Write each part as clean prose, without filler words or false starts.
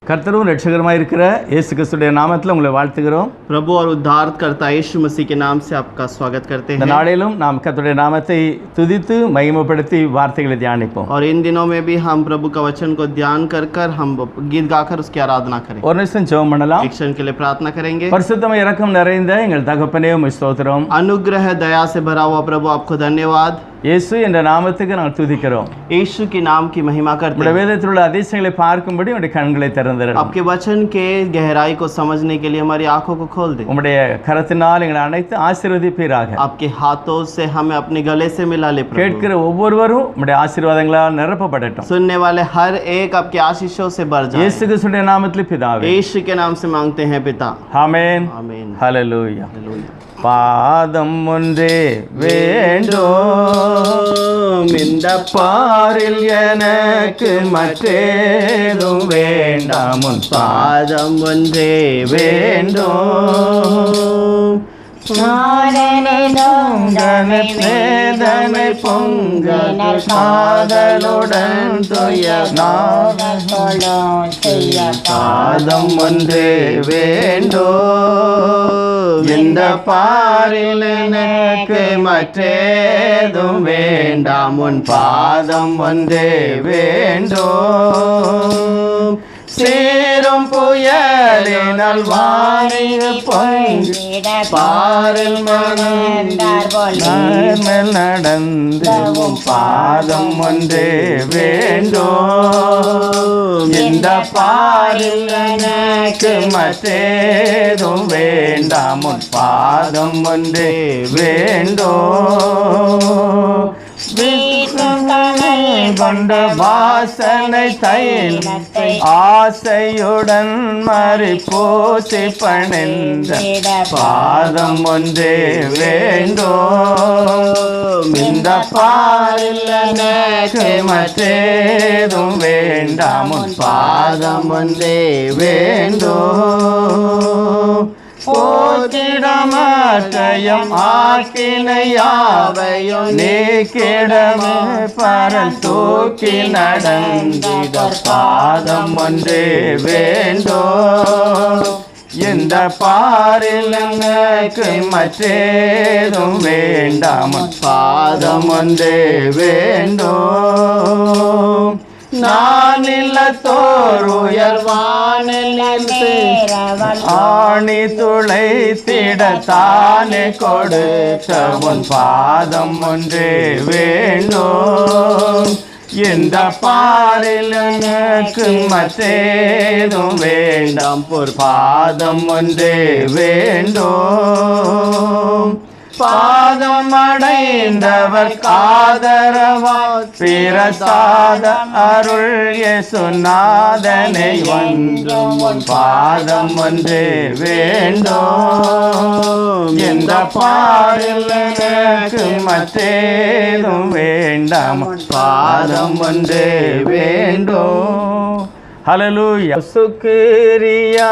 கர்த்தரும் ரட்சகருமாய் இருக்கிற இயேசு கிறிஸ்துவின் நாமத்தில் உங்களை வாழ்த்துகிறோம். प्रभु और उद्धारकर्ता यीशु मसीह के नाम से आपका स्वागत करते இந்த हैं। நாளிலும் நாம் கர்த்தருடைய நாமத்தை துதித்து மகிமைப்படுத்தி வார்த்தைகளை தியானிப்போம். और इन दिनों में भी हम प्रभु का वचन को ध्यान कर कर हम गीत गाकर उसकी आराधना करें। ஒரு நிமிஷம் ஜெபம் பண்ணலாம். एक क्षण के लिए प्रार्थना करेंगे। பரிசுத்தம் இரக்கம் நிறைந்த எங்கள் தகப்பனே உம்மை ஸ்தோத்திரம். अनुग्रह दया से भरा हुआ प्रभु आपको धन्यवाद। இயேசு என்ற நாமத்துக்கு நாங்கள் துதிக்கிறோம். यीशु के नाम की महिमा करते உம்முடைய हैं। வேதத்தில் உள்ள அதிசயங்களை பார்க்கும்படி உம்முடைய கண்களை திறந்திரணும். आपके वचन के गहराई को समझने के लिए हमारी आंखों को खोल दे। உம்முடைய கரத்தினால் எங்களை அனைத்து ஆசீர்வதிப்பீராக. आपके हाथों से हमें अपने गले से मिला ले प्रभु। கேட்கிற ஒவ்வொருவரும் உம்முடைய ஆசீர்வாதங்களால் நிரப்பப்படட்டும். सुनने वाले हर एक आपके आशीषों से भर जाए। இயேசு கிறிஸ்துவின் நாமத்தில் பிதாவே. यीशु के नाम से मांगते हैं पिता। ஆமென். आमीन। ஹல்லேலூயா. हालेलुया। பாதம் ஒன்றே வேண்டும் இந்த பாரில் எனக்கு மற்றேதும் வேண்டாம் உன் பாதம் ஒன்றே வேண்டும் வேதனை பொங்க காதலுடன் பாதம் ஒன்றே வேண்டும் இந்த பாரில் எனக்கு மற்றேதும் வேண்டாம் உன் பாதம் ஒன்றே வேண்டும் சேரும் புயலினால் வானில் பொங்கிட பாரில் மனந்தார் நடந்து உன் பாதம் ஒன்றே வேண்டும் இந்த பாரில் எனக்கு மற்றேதும் வேண்டாம் உன் பாதம் ஒன்றே வேண்டும் கொண்ட வாசனை தைலத்தை ஆசையுடன் மறிப்பூசி பணிந்த பாதம் ஒன்றே வேண்டும் இந்த பாரில் எனக்கு மற்றேதும் வேண்டாம் உன் பாதம் ஒன்றே வேண்டும் போற்றிடமாற்றையும் ஆக்கினையாவையும் நீக்கிடமே பரன் தூக்கி நடந்திட பாதம் ஒன்றே வேண்டும் இந்த பாரில் எனக்கு மற்றேதும் வேண்டாம் பாதம் ஒன்றே வேண்டும் நான் இல்லத்தோர் உயர்வானில் ஆணி துளைத்திடத்தானே கொடுத்த உன் பாதம் ஒன்றே வேண்டும் இந்த பாரில் எனக்கு மற்றேதும் வேண்டாம் பொற் பாதம் ஒன்றே வேண்டும் பாதம் அடைந்தவர் காதரவால் பிரசாத அருள் இயேசுநாதனை ஒன்றும் உன் பாதம் ஒன்றே வேண்டும் இந்த பாரில் எனக்கு மற்றேதும் வேண்டாம் பாதம் ஒன்றே வேண்டும். हालेलुया शुक्रिया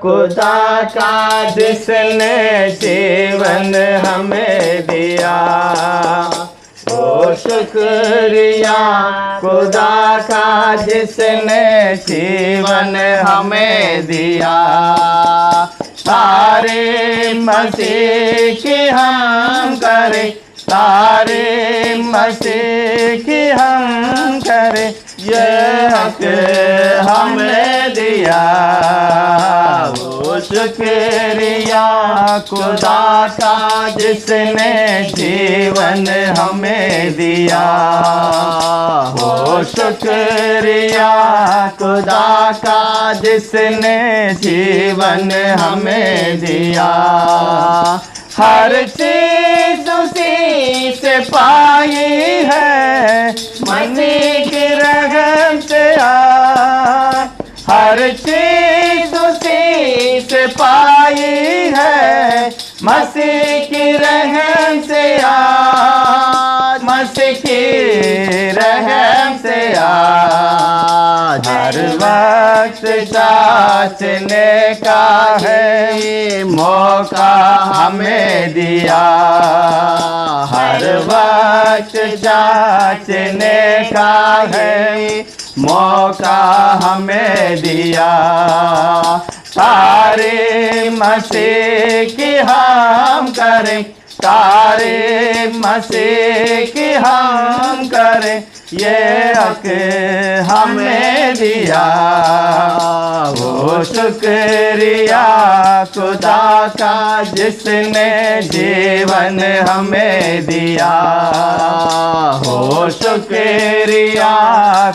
खुदा का जिसने जीवन हमें दिया ओ शुक्रिया खुदा का जिसने जीवन हमें दिया सारे मसीह की हम करें सारे मसीह की हम करें ये हक हमने दिया वो शुक्रिया खुदा का जिसने जीवन हमें दिया वो शुक्रिया खुदा का जिसने जीवन हमें दिया हर चीज उसी से पाई है मसीह की रहम से हर चीज उसी से पाई है मसीह की रहम से मसीह की रहम से हर वक्त जांचने का है मौका हमें दिया हर वक्त जांचने का है मौका हमें दिया। तारीफ मसीह की हम करें, तारीफ मसीह की हम करें, ये हक हमें दिया। वो शुक्रिया खुदा का जिसने जीवन हमें दिया। हो शुक्रिया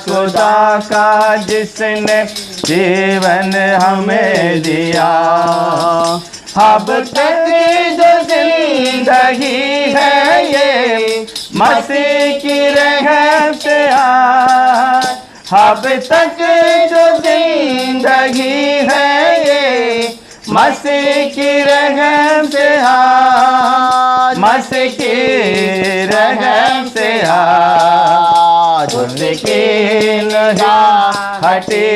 खुदा का जिसने जीवन हमें दिया। अब तक जो जिंदगी है ये मसीह की रहमत से आए। अब तक जो जिंदगी है ये मसीह की रहमत से आए। मसीह की रहमत से आए। उसकी निगाह हटी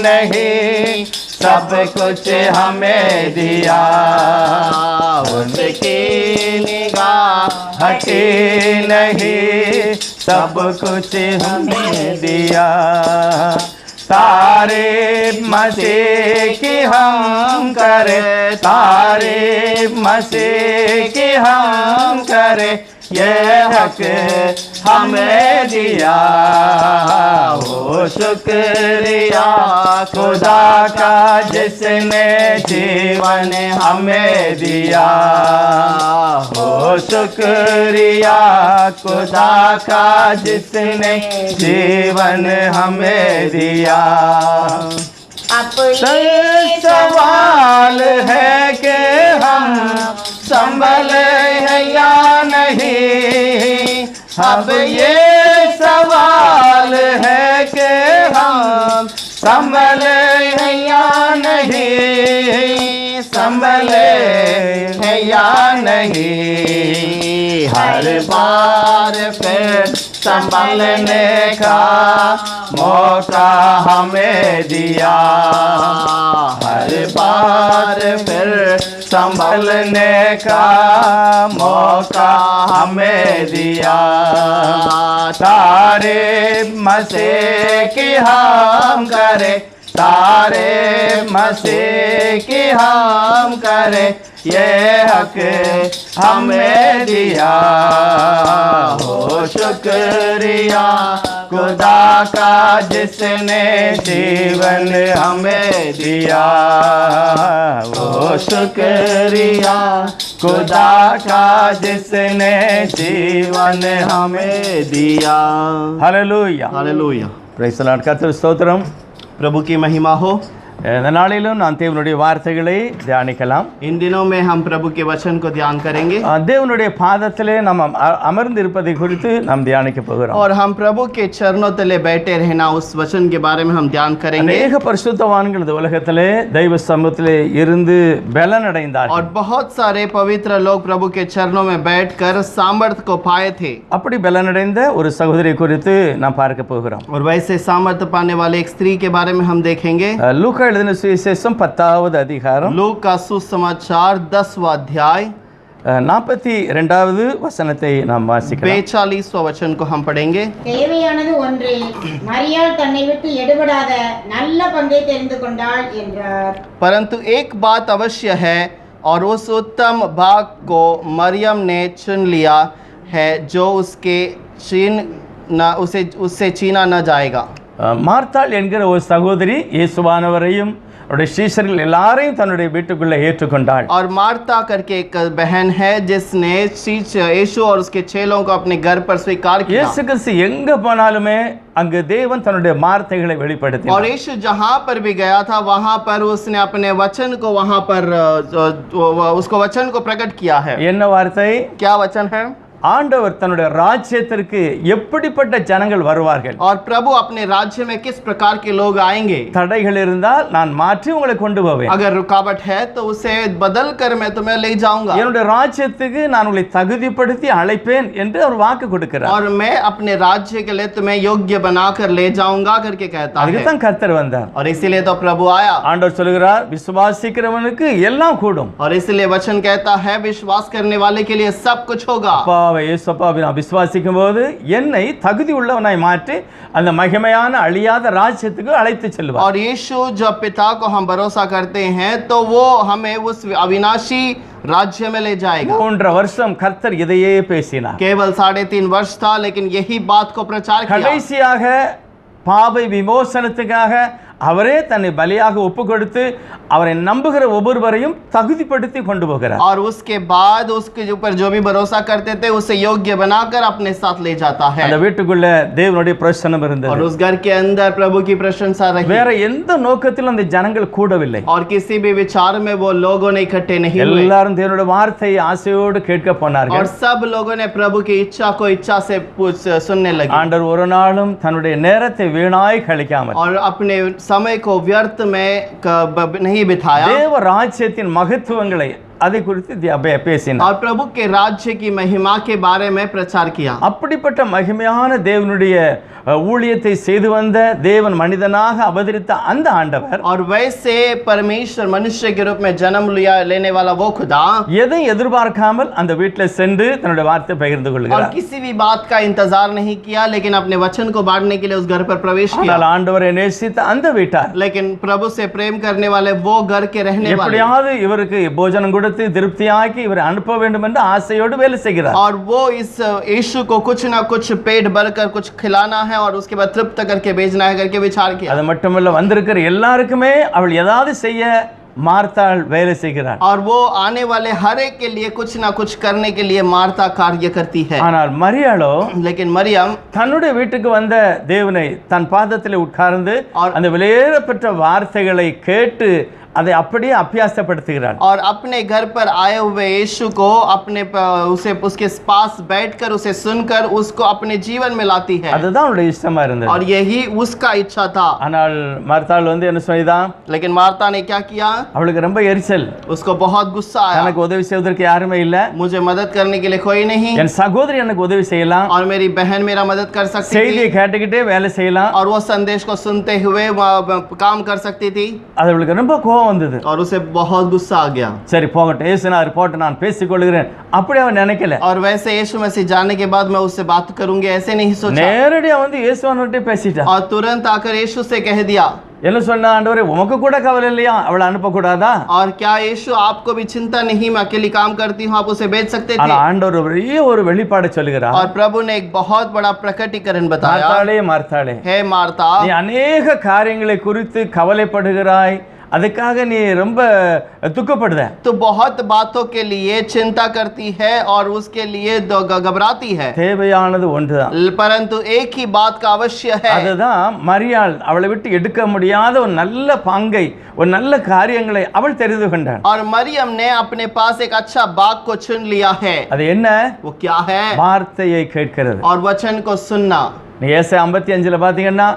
नहीं, सब कुछ हमें दिया। उसकी निगाह हटी नहीं, सब कुछ हमें दिया। तारीफ मसीह की हम करें, तारीफ मसीह की हम करें, ये हक हमें दिया। वो शुक्रिया खुदा का जिसने जीवन हमें दिया। वो शुक्रिया खुदा का जिसने जीवन हमें दिया। अपने सवाल है कि हम संभले हैं या नहीं। अब ये सवाल है कि हम संभले हैं या नहीं। संभले हैं या नहीं। हर बार फिर संभलने का मौका हमें दिया। हर बार फिर संभलने का मौका हमें दिया। तारीफ मसीह की हम करें, तारीफ मसीह की हम करें, ये हक हमें दिया। हो शुक्रिया खुदा का जिसने जीवन हमें दिया। वो शुक्रिया खुदा का जिसने जीवन हमें दिया। Hallelujah, hallelujah. Price the Lord. கர்த்தருக்கு ஸ்தோத்திரம். प्रभु की महिमा हो। இந்த நாளிலும் நான் தேவனுடைய வார்த்தைகளை தியானிக்கலாம். इन दिनों में हम प्रभु के वचन को ध्यान करेंगे தேவனுடைய பாதத்திலே நாம் அமர்ந்து இருப்பதை குறித்து நாம் தியானிக்க போகிறோம். और हम प्रभु के चरणों तले बैठे रहना उस वचन के बारे में हम ध्यान करेंगे। அநேக பரிசுத்தவான்கள் இந்த உலகத்திலே தெய்வ சமூகத்திலே இருந்து பலன் அடைந்தார்கள். और बहुत सारे पवित्र लोग प्रभु के चरणों में बैठकर सामर्थ्य को पाए थे। அப்படி பலன் அடைந்த ஒரு சகோதரி குறித்து நாம் பார்க்க போகிறோம். और वैसे सामर्थ्य पाने वाले एक स्त्री के बारे में हम देखेंगे। லூக்கா எழுதின சுவிசேஷம் 10வது அதிகாரம் लूक का सुसमाचार 10वां अध्याय 42வது வசனத்தை நாம் வாசிக்கலாம். 42वां वचन को हम पढ़ेंगे। தேவையானது ஒன்றே, மரியாள் தன்னை விட்டு எடுபடாத நல்ல பங்கை தெரிந்து கொண்டாள் என்றார். परंतु एक बात अवश्य है और उस उत्तम भाग को मरियम ने चुन लिया है जो उससे छीना न जाएगा। மார்த்தாள் என்கிற ஒரு சகோதரி இயேசுவானவரையும் அவருடைய சீஷர்கள் எல்லாரையும் தன்னுடைய வீட்டுக்குள்ளே ஏற்றுக்கொண்டாள். और मार्ता करके एक बहन है जिसने यीशु और उसके चेलों को अपने घर पर स्वीकार किया। இயேசு கிறிஸ்து எங்க போனாலுமே அங்கு தேவன் தன்னுடைய வார்த்தைகளை வெளிப்படுத்தினார். और यीशु जहाँ पर भी गया था वहाँ पर उसने अपने वचन को वहाँ पर उसको वचन को प्रकट किया है। என்ன வார்த்தை? क्या वचन है? ஆண்டவர் தன்னுடைய ராஜ்யத்திற்கு எப்படிப்பட்ட ஜனங்கள் வருவார்கள், और प्रभु अपने राज्य में किस प्रकार के लोग आएंगे। தடைகள் இருந்தால் நான் மாற்றி உங்களை கொண்டு போவேன், अगर रुकावट है तो उसे बदल कर मैं तुम्हें ले जाऊंगा, என்னுடைய ராஜ்யத்துக்கு நான் உங்களை தகுதிப்படுத்தி அழைப்பேன் என்று அவர் வாக்கு கொடுக்கிறார். और मैं अपने राज्य के लिए तुम्हें योग्य बनाकर ले जाऊंगा करके कहता है। அதுக்கு தான் கர்த்தர் வந்தார். और इसीलिए तो प्रभु आया। ஆண்டவர் சொல்கிறார், விசுவாசிக்கிறவனுக்கு எல்லாம் கூடும். और इसलिए वचन कहता है विश्वास करने वाले के लिए सब कुछ होगा। பிதாவை இயேசுப்பாவை நான் விசுவாசிக்கும் போது என்னை தகுதி உள்ளவனாய் மாற்றி அந்த மகிமையான அழியாத ராஜ்யத்துக்கு அழைத்து செல்வார். और यीशु जब पिता को हम भरोसा करते हैं तो वो हमें उस अविनाशी राज्य में ले जाएगा. 3 வருஷம் கர்த்தர் இதையே பேசினார். केवल 3.5 वर्ष था, लेकिन यही बात को प्रचार किया. கடைசியாக பாவை விமோசனத்துக்காக அவரே தன்னை பலியாக ஒப்பு கொடுத்து அவரை நம்புகிற ஒவ்வொருவரையும் தகுதிப்படுத்தி கொண்டு போகிறார். और उसके बाद उसके ऊपर जो भी भरोसा करते थे उसे योग्य बनाकर अपने साथ ले जाता है. அந்த வீட்டுக்குள்ள தேவனுடைய பிரசன்னம் இருந்தது. और उस घर के अंदर प्रभु की प्रशंसा रही. வேற எந்த நோக்கத்திலும் அந்த ஜனங்கள் கூடவில்லை. और किसी भी विचार में वो लोगों ने इकट्ठे नहीं हुए. எல்லாரும் தேவனுடைய வார்த்தையை ஆசையோடு கேட்க போனார்கள். और सब लोगों ने प्रभु की इच्छा को इच्छा से सुनने लगे. ஆண்டவர் ஒரு நாளும் தன்னுடைய நேரத்தை வீணாய் கழிக்காமல் और अपने समय को व्यर्थ में नहीं बिताया. தேவ ராஜ்யத்தின் மகத்துவங்களை அதை குறித்து பேசினார். और प्रभु के राज्य की महिमा के बारे में प्रचार किया. அப்படிப்பட்ட மகிமையான தேவனுடைய ஊழியத்தை செய்து வந்த தேவன் மனிதனாக அவதரித்த அந்த ஆண்டவர் और वैसे परमेश्वर मनुष्य के रूप में जन्म लेने वाला वो खुदा எதை எதிர்பார்க்காமல் அந்த வீட்டில் சென்று தன்னுடைய வார்த்தை பகிர்ந்து और கொள்கிறார். किसी भी बात का इंतजार नहीं किया, लेकिन अपने वचन को बांटने के लिए उस घर पर प्रवेश किया. ஆனால் ஆண்டவரை நேசித்த அந்த வீட்டார் लेकिन प्रभु से प्रेम करने वाले वो घर के रहने वाले எப்படியாவது இவருக்கு போஜனம் கொடுத்து திருப்தியாக்கி இவரை அனுப்ப வேண்டும் என்று ஆசையோடு வேலை செய்கிறார். और वो इस यीशु को कुछ ना कुछ पेट भरकर कुछ खिलाना है और उसके बाद तृप्त करके भेजना है करके विचार किया. அது மட்டுமல்ல, வந்திருக்கிற எல்லாருக்குமே அவள் ஏதாவது செய்ய मार्ताल வேலை செய்கிறாள். और वो आने वाले हर एक के लिए कुछ ना कुछ करने के लिए मार्ता कार्य करती है. ஆனால் மரியாளோ लेकिन मरियम தன்னுடைய வீட்டுக்கு வந்த தேவனை தன் பாதத்திலே உட்கார்ந்து அந்த விலையேறப்பட்ட வார்த்தைகளை கேட்டு அதை அப்படியே அபியாசப்படுத்துகிறாள். और अपने घर पर आए हुए यीशु को उसे उसके पास बैठकर उसे सुनकर उसको अपने जीवन में लाती है. அதுதான் அவளுடைய இஷ்டமா இருந்தது. और यही उसका इच्छा था. ஆனால் மார்த்தாள் என்ன சொல்லிதான், लेकिन मार्ता ने क्या किया? அவளுக்கு ரொம்ப எரிச்சல். उसको बहुत गुस्सा आया. எனக்கு உதவி செய்வதற்கு யாருமே இல்ல, मुझे मदद करने के लिए कोई नहीं. என் சகோதரி எனக்கு உதவி செய்யலாம், और मेरी बहन मेरा मदद कर सकती செய்தியை थी. கேட்டுக்கிட்டே வேலை செய்யலாம். और वो संदेश को सुनते हुए काम कर सकती थी. அது அவளுக்கு ரொம்ப கோபம் வந்தது. और उसे बहुत गुस्सा आ गया. சரி போகட்டும், இயேசுனார் போட்டு நான் பேசிக்கொள்கிறேன் அப்படி அவன் நினைக்கல. और वैसे यीशु मसीह जाने के बाद मैं उससे बात करूंगी ऐसे नहीं सोचा. நேரடியா வந்து இயேசுவானவர்கிட்ட பேசிட்டான். और तुरंत आकर यीशु से कह दिया. என்ன சொன்ன, ஆண்டவரே உமக்கு கூட கவலை இல்லையா அவளை அனுப்ப கூடாதா? और क्या यीशु आपको भी चिंता नहीं, मैं अकेली काम करती हूँ, आप उसे भेज सकते थे. ஆண்டவர் ஒரு வெளிப்பாடு சொல்லுகிறார். और प्रभु ने एक बहुत बड़ा प्रकटीकरण बताया. மார்த்தாளே, हे मार्ता, நீ अनेक காரியங்களை குறித்து கவலைப்படுகிறாய், அதுக்காக நீ ரொம்ப துக்கப்படுத. तो बहुत बातों के लिए चिंता करती है और उसके लिए घबराती है. தேவையானது ஒன்றுதான், परंतु एक ही बात का अवश्य है. அதுதான் மரியாள் அவளை விட்டு எடுக்க முடியாத ஒரு நல்ல பங்கை, ஒரு நல்ல காரியங்களை அவள் தெரிந்து கொண்டாள். और मरियम ने अपने पास एक अच्छा बाग को चुन लिया है. அது என்ன? वो क्या है? வார்த்தையை கேட்கிறது. और वचन को सुनना. நீ ஏசாயா 55 பாத்தீங்கன்னா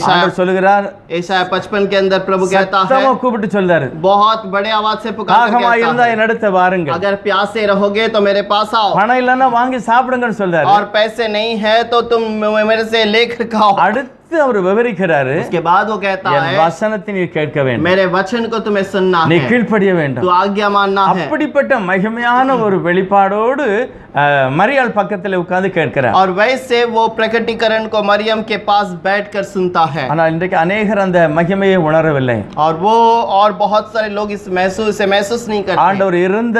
ஆண்டவர் சொல்லுகிறார், ஏசாயா 55 के अंदर प्रभु कहता है, சத்தமா கூப்பிட்டு சொல்றாரு, बहुत बड़े आवाज से पुकारकर தாகமா कहता இருந்தா है, என்னிடத்தை வாருங்கள், अगर प्यासे रहोगे तो मेरे पास आओ. பணம் இல்லைன்னா வாங்கி சாப்பிடுங்கன்னு சொல்றாரு. और पैसे नहीं है तो तुम मेरे से लेकर खाओ. அடுத்து அவர் விவரிக்கிறாரு, उसके बाद वो कहता என் है, வசனத்தை நீ கேட்க வேண்டும், मेरे वचन को तुम्हें सुनना நீ है, கீழ்ப்படிய வேண்டும். तू आज्ञा मानना है. அப்படிப்பட்ட மகிமையான ஒரு வெளிப்பாடோடு மரியாள் பக்கத்தில் உட்கார்ந்து கேட்கிறார். और वैसे वो प्रकटीकरण को मरियम के पास बैठकर सुनता है. ஆனால் இன்றைக்கு अनेகர் அந்த மகிமையை உணரவில்லை. और बहुत सारे लोग इसे महसूस नहीं करते. ஆண்டவர் இருந்த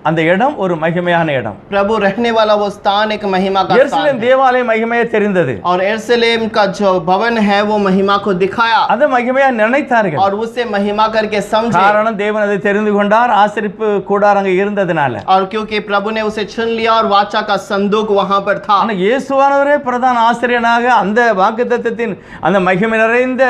அந்த இடம் ஒரு மகிமையான இடம். प्रभु रहने वाला वो स्थान एक महिमा का स्थान எருசலேம் தேவாலய மகிமையை தெரிந்தது. और यरूशलेम का जो भवन है वो महिमा को दिखाया. அது மகிமையா நினைத்தார்கள். और उसे महिमा करके समझे. காரணம் தேவன் அதை தெரிந்து கொண்டார், ஆசரிப்பு கூடாரம் அங்கே இருந்ததனால. और क्योंकि प्रभु ने उसे चुन लिया और वाचा का संदूक वहां पर था. ஆனா இயேசுவானவரே பிரதான ஆசிரியனாக அந்த வாக்குத்தத்தத்தின் அந்த மகிமை நிறைந்த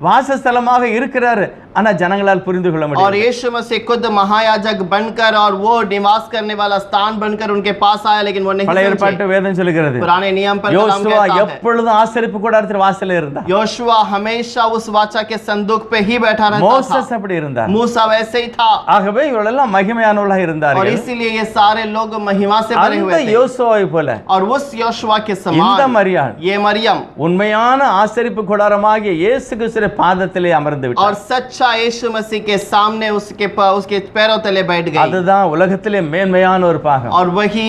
வாசஸ்தலமாக இருக்கிறார். ஆனா ஜனங்களால் புரிந்து கொள்ள और முடியல. यीशु मसीह खुद महायाजक बनकर और वो निवास करने वाला स्थान बनकर उनके पास आया, लेकिन वो नहीं பழைய समझे. ஏற்பாட்டு வேதம் சொல்லுகிறது, पुराने नियम पर कलाम யோசுவா कहता है, எப்பொழுதும் ஆசரிப்பு கூடாரத்தின் வாசல்ல இருந்தார். योशुआ हमेशा उस वाचा के संदूक पे ही बैठा रहता था. மோசஸ் அப்படி இருந்தார். मूसा वैसे ही था. ஆகவே இவர்களெல்லாம் மகிமையானவர்களாக और இருந்தார்கள். इसीलिए ये सारे लोग महिमा से भरे हुए அந்த थे. யோசுவாவை போல और उस योशुआ के இந்த समान மரியாள் ये मरियम உண்மையான ஆசரிப்பு கூடாரமாகிய இயேசு கிறிஸ்துவின் பாதத்திலே அமர்ந்து और விட்டார். सच्चा मूसा यीशु मसीह के सामने उसके पैरों तले बैठ गई அதுதான் உலகத்திலே மேன்மையான ஒரு பாகம். और वही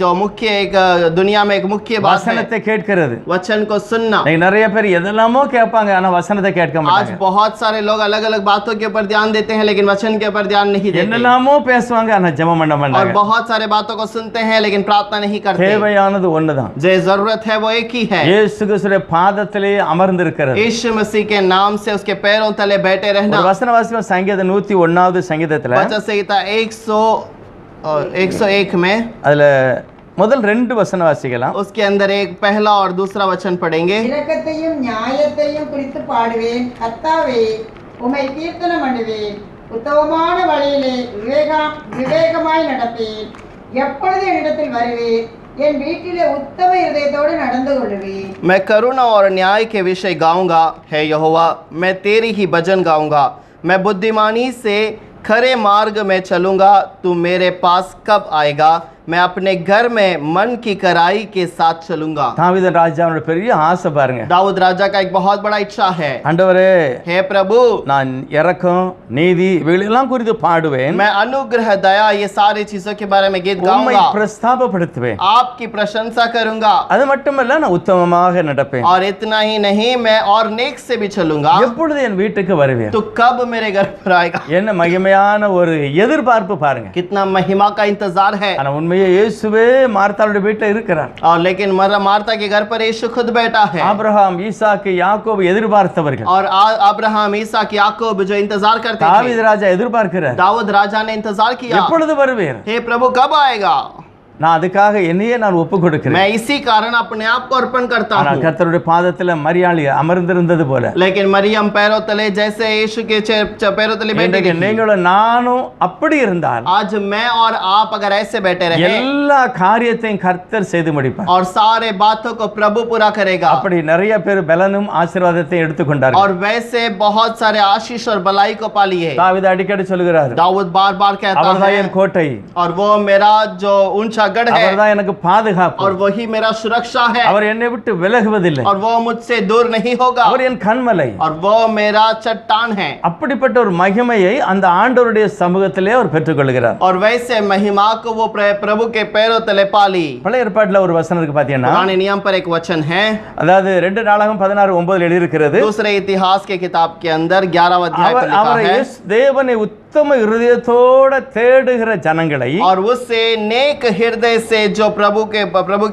जो मुख्य एक दुनिया में एक मुख्य बात है வசனத்தை கேட்கிறது. वचन को सुनना। நீங்க நிறைய பேர் எதெல்லாமோ கேட்பாங்க, ஆனா வசனத்தை கேட்க आज மாட்டாங்க. बहुत सारे लोग अलग अलग बातों के ऊपर ध्यान देते हैं लेकिन वचन के ऊपर ध्यान नहीं देते, என்னெல்லாமோ பேசுவாங்க, ஆனா ஜெபம் பண்ண और மாட்டாங்க. बहुत सारे बातों को सुनते हैं लेकिन प्रार्थना नहीं करते। தேவையானது ஒண்ணுதான். जो जरूरत है वो एक ही है, இயேசு கிறிஸ்துவின் பாதத்திலே அமர்ந்திருக்கிறது. यीशु मसीह के नाम से उसके पैरों तले बैठे रहना। ஒரு வசன வாசிப்போம், சங்கீதம் 101வது சங்கீதத்துல वचन संहिता 101 में அதுல முதல் 2 வசன வாசிக்கலாம். उसके अंदर एक पहला और दूसरा वचन पढ़ेंगे। இரக்கத்தையும் நியாயத்தையும் குறித்து பாடுவேன், கர்த்தாவே உம்மை கீர்த்தனம் பண்ணுவேன், உத்தமமான வழியிலே விவேகமாய் நடப்பேன், எப்பொழுது என்னிடத்தில் வருவேன், என் வீட்டிலே உத்தம இருதயத்தோடு நடந்து கொள்வேன்। मैं करुणा और न्याय के विषय गाऊंगा, है यहोवा मैं तेरी ही भजन गाऊंगा, मैं बुद्धिमानी से खरे मार्ग में चलूंगा, तू मेरे पास कब आएगा, मैं अपने घर में मन की कराई के साथ चलूंगा। தாவீது ராஜாவோட பெரிய ஆசை பாருங்க. दाऊद राजा का एक बहुत बड़ा इच्छा है, ஆண்டவரே हे प्रभु நான் இரக்கம் நீதி இவைகளெல்லாம் குறித்து பாடுவேன், मैं अनुग्रह दया ये सारी चीजों के बारे में गीत உம்மை गाऊंगा, பிரஸ்தாபப்படுத்துவேன், आपकी प्रशंसा करूंगा, அது மட்டுமல்ல நான் உத்தமமாக நடப்பேன், और इतना ही नहीं मैं और नेक से भी चलूंगा, எப்பொழுது என் வீட்டுக்கு வருவேன். तो कब मेरे घर पर आएगा। என்ன மகிமையான ஒரு எதிர்பார்ப்பு பாருங்க. कितना महिमा का इंतजार है। ஆனா उन्में இயேசுவே மார்த்தாளுடைய வீட்டில் இருக்கிறார். और लेकिन मार्ता के घर पर यीशु खुद बैठा है, ஆபிரகாம் ஈசாக்கு யாக்கோபு எதிர்பார்த்தவர்கள். और अब्राहम ईसाक याकूब जो इंतजार करते தாவீது थे, ராஜா எதிர்பார்க்கிறார், दाऊद राजा ने इंतजार किया, எப்பொழுது வருவீர். हे प्रभु कब आएगा। நான் அதுக்காக என்னையே நான் ஒப்பு கொடுக்கிறேன். मैं इसी कारण अपने आप को अर्पण करता ஆனா हूँ। கர்த்தருடைய பாதத்துல மரியாள் அமர்ந்திருந்தது போல लेकिन मरियम पैरों तले जैसे यीशु के पैरों तले बैठे இன்றைக்கு थी, நீங்களும் நானும் அப்படி இருந்தால் आज मैं और आप अगर ऐसे बैठे रहे எல்லா காரியத்தையும் கர்த்தர் செய்து முடிப்பார். और सारे बातों को प्रभु पूरा करेगा। அப்படி நிறைய பேர் பலனும் ஆசீர்வாதத்தையும் எடுத்துக்கொண்டார்கள். और वैसे बहुत सारे आशीष और भलाई को पा लिए। தாவீது அடிக்கடி சொல்கிறார், दाऊद बार बार कहता அவர்தான் है, என் கோட்டை, और वो मेरा जो ऊंचा गढ़ है, அவர்தான் எனக்கு பாதுகாப்பு, और वही मेरा सुरक्षा है, அவர் என்னை விட்டு விலகுவதில்லை, और वो मुझसे दूर नहीं होगा, அவர் என் கண்மலை. और वो मेरा चट्टान है। அப்படிப்பட்ட ஒரு மகிமையை அந்த ஆண்டவருடைய சமூகத்திலே அவர் பெற்றுக்கொள்கிறார். और वैसे महिमा को वो प्रभु के पैरों तले पाली। பழைய ஏற்பாட்டுல ஒரு வசனம் இருக்கு பாத்தீங்கன்னா, पुराने नियम पर एक वचन है, அதாவது 2 நாளாகமம் 16:9 எழுதியிருக்கிறது, दूसरे इतिहास के किताब के अंदर 11 अध्याय पर लिखा அவரை है, தேவனை உத்தம இருதயத்தோட தேடுகிற ஜனங்களை, और उससे नेक हृदय से जो प्रभु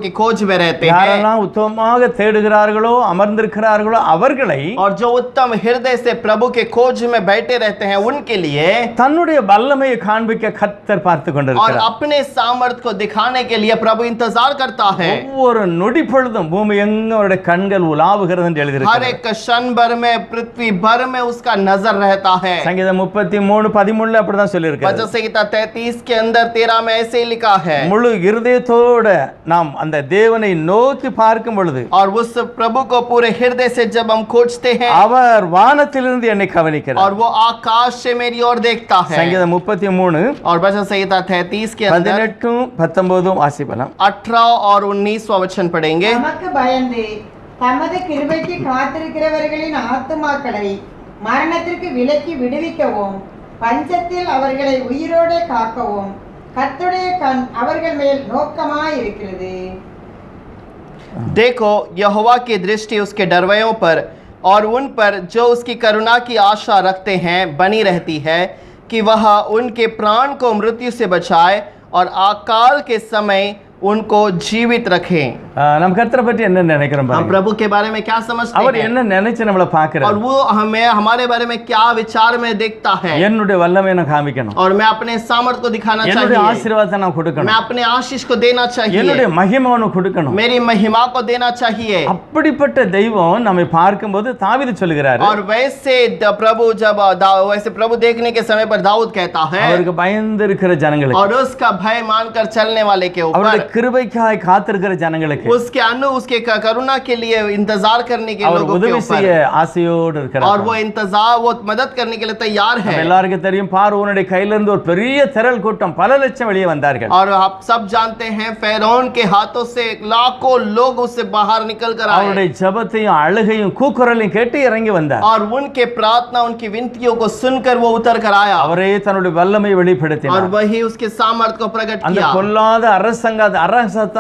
की खोज में रहते हैं, யாரெல்லாம் உத்தமமாக தேடுகிறார்களோ அமர்ந்திருக்கிறார்களோ அவர்களை, और जो उत्तम हृदय से प्रभु के खोज में बैठे रहते हैं उनके लिए, தன்னுடைய வல்லமையை காண்பிக்க கர்த்தர் பார்த்து और கொண்டிருக்கிறார். अपने सामर्थ को दिखाने के लिए प्रभु इंतजार करता है। ஒவ்வொரு நொடி பொழுதும் பூமி எங்கும் அவருடைய கண்கள் உலாவுகிறது என்று हर எழுதியிருக்கிறார். एक क्षण भर में पृथ्वी भर में उसका नजर रहता है। சங்கீதம் 33:13 அப்படிதான் சொல்லியிருக்கிறது. वचन संहिता 33 के अंदर 13 में ऐसे ही लिखा है, முழு இருதயத்தோட நாம் அந்த தேவனை நோக்கி பார்க்கும் பொழுது, और उस प्रभु को पूरे हृदय से जब हम खोजते हैं, அவர் வானத்திலிருந்து என்னை கவனிக்கிறார். और वो आकाश से मेरी ओर देखता है। சங்கீதம் 33 और वचन संहिता 33 के अंदर 18-19 வாசிக்கலாம். 18 और 19वां वचन पढ़ेंगे। நமக்கு பயந்து தமது கிருபைக்கு காத்திருக்கிறவர்களின் ஆத்துமாக்களை மரணத்திற்கு விலக்கி விடுவிக்கவும், பஞ்சத்தில் அவர்களை உயிரோடு காக்கவும் கர்த்தருடைய கண் அவர்கள் மேல் நோக்கமாய் இருக்கிறது। देखो यहोवा की दृष्टि उसके डरवयों पर और उन पर जो उसकी करुणा की आशा रखते हैं बनी रहती है, कि वह उनके प्राण को मृत्यु से बचाए और अकाल के समय उनको जीवित रखें। நம்ம கர்த்தரை பற்றி என்ன நினைக்கிறோம் हम பாருங்க. प्रभु के बारे में क्या समझते அவர் हैं, என்ன நினைச்சு நம்மளை और பார்க்கிறார். वो हमें हमारे बारे में क्या विचार में देखता है, என்னுடைய வல்லமையை நான் காமிக்கணும், और मैं अपने सामर्थ को दिखाना என்னுடைய चाहिए, ஆசீர்வாதத்தை நான் मैं கொடுக்கணும், अपने आशीष को देना என்னுடைய चाहिए, மகிமையை கொடுக்கணும். मेरी महिमा को देना चाहिए। அப்படிப்பட்ட தெய்வம் நம்மை பார்க்கும்போது தாவீது சொல்கிறாரு, और वैसे प्रभु जब वैसे प्रभु देखने के समय पर दाऊद कहता है, அவருக்கு பயந்து இருக்கிற ஜனங்களுக்கு, और उसका भय मानकर चलने वाले के ऊपर, அவருடைய கிருபைக்காய் காத்திருக்கிற ஜனங்களுக்கு, இருக்கு उसके उसके करुणा के लिए इंतजार करने के அவர் लोगों के உதவி ऊपर செய்ய ஆசையோடு और இருக்கிறார் वो इंतजार वो मदद करने के लिए तैयार है। எல்லாருக்கும் தெரியும் பார்வோனுடைய கையில இருந்து ஒரு பெரிய திரள் கூட்டம் பல லட்சம் வெளியே வந்தார்கள் और आप सब जानते हैं फेरोन के हाथों से लाखों लोग उससे बाहर निकल कर आए அவருடைய ஜெபத்தையும் அழுகையும் கூக்குரலையும் கேட்டு இறங்கி வந்தார் और उनके प्रार्थना उनकी विनतियों को सुनकर वो उतर कर आया அவரே தன்னுடைய வல்லமை और வெளிப்படுத்தினார் वही उसके सामर्थ को प्रकट அந்த किया பொல்லாத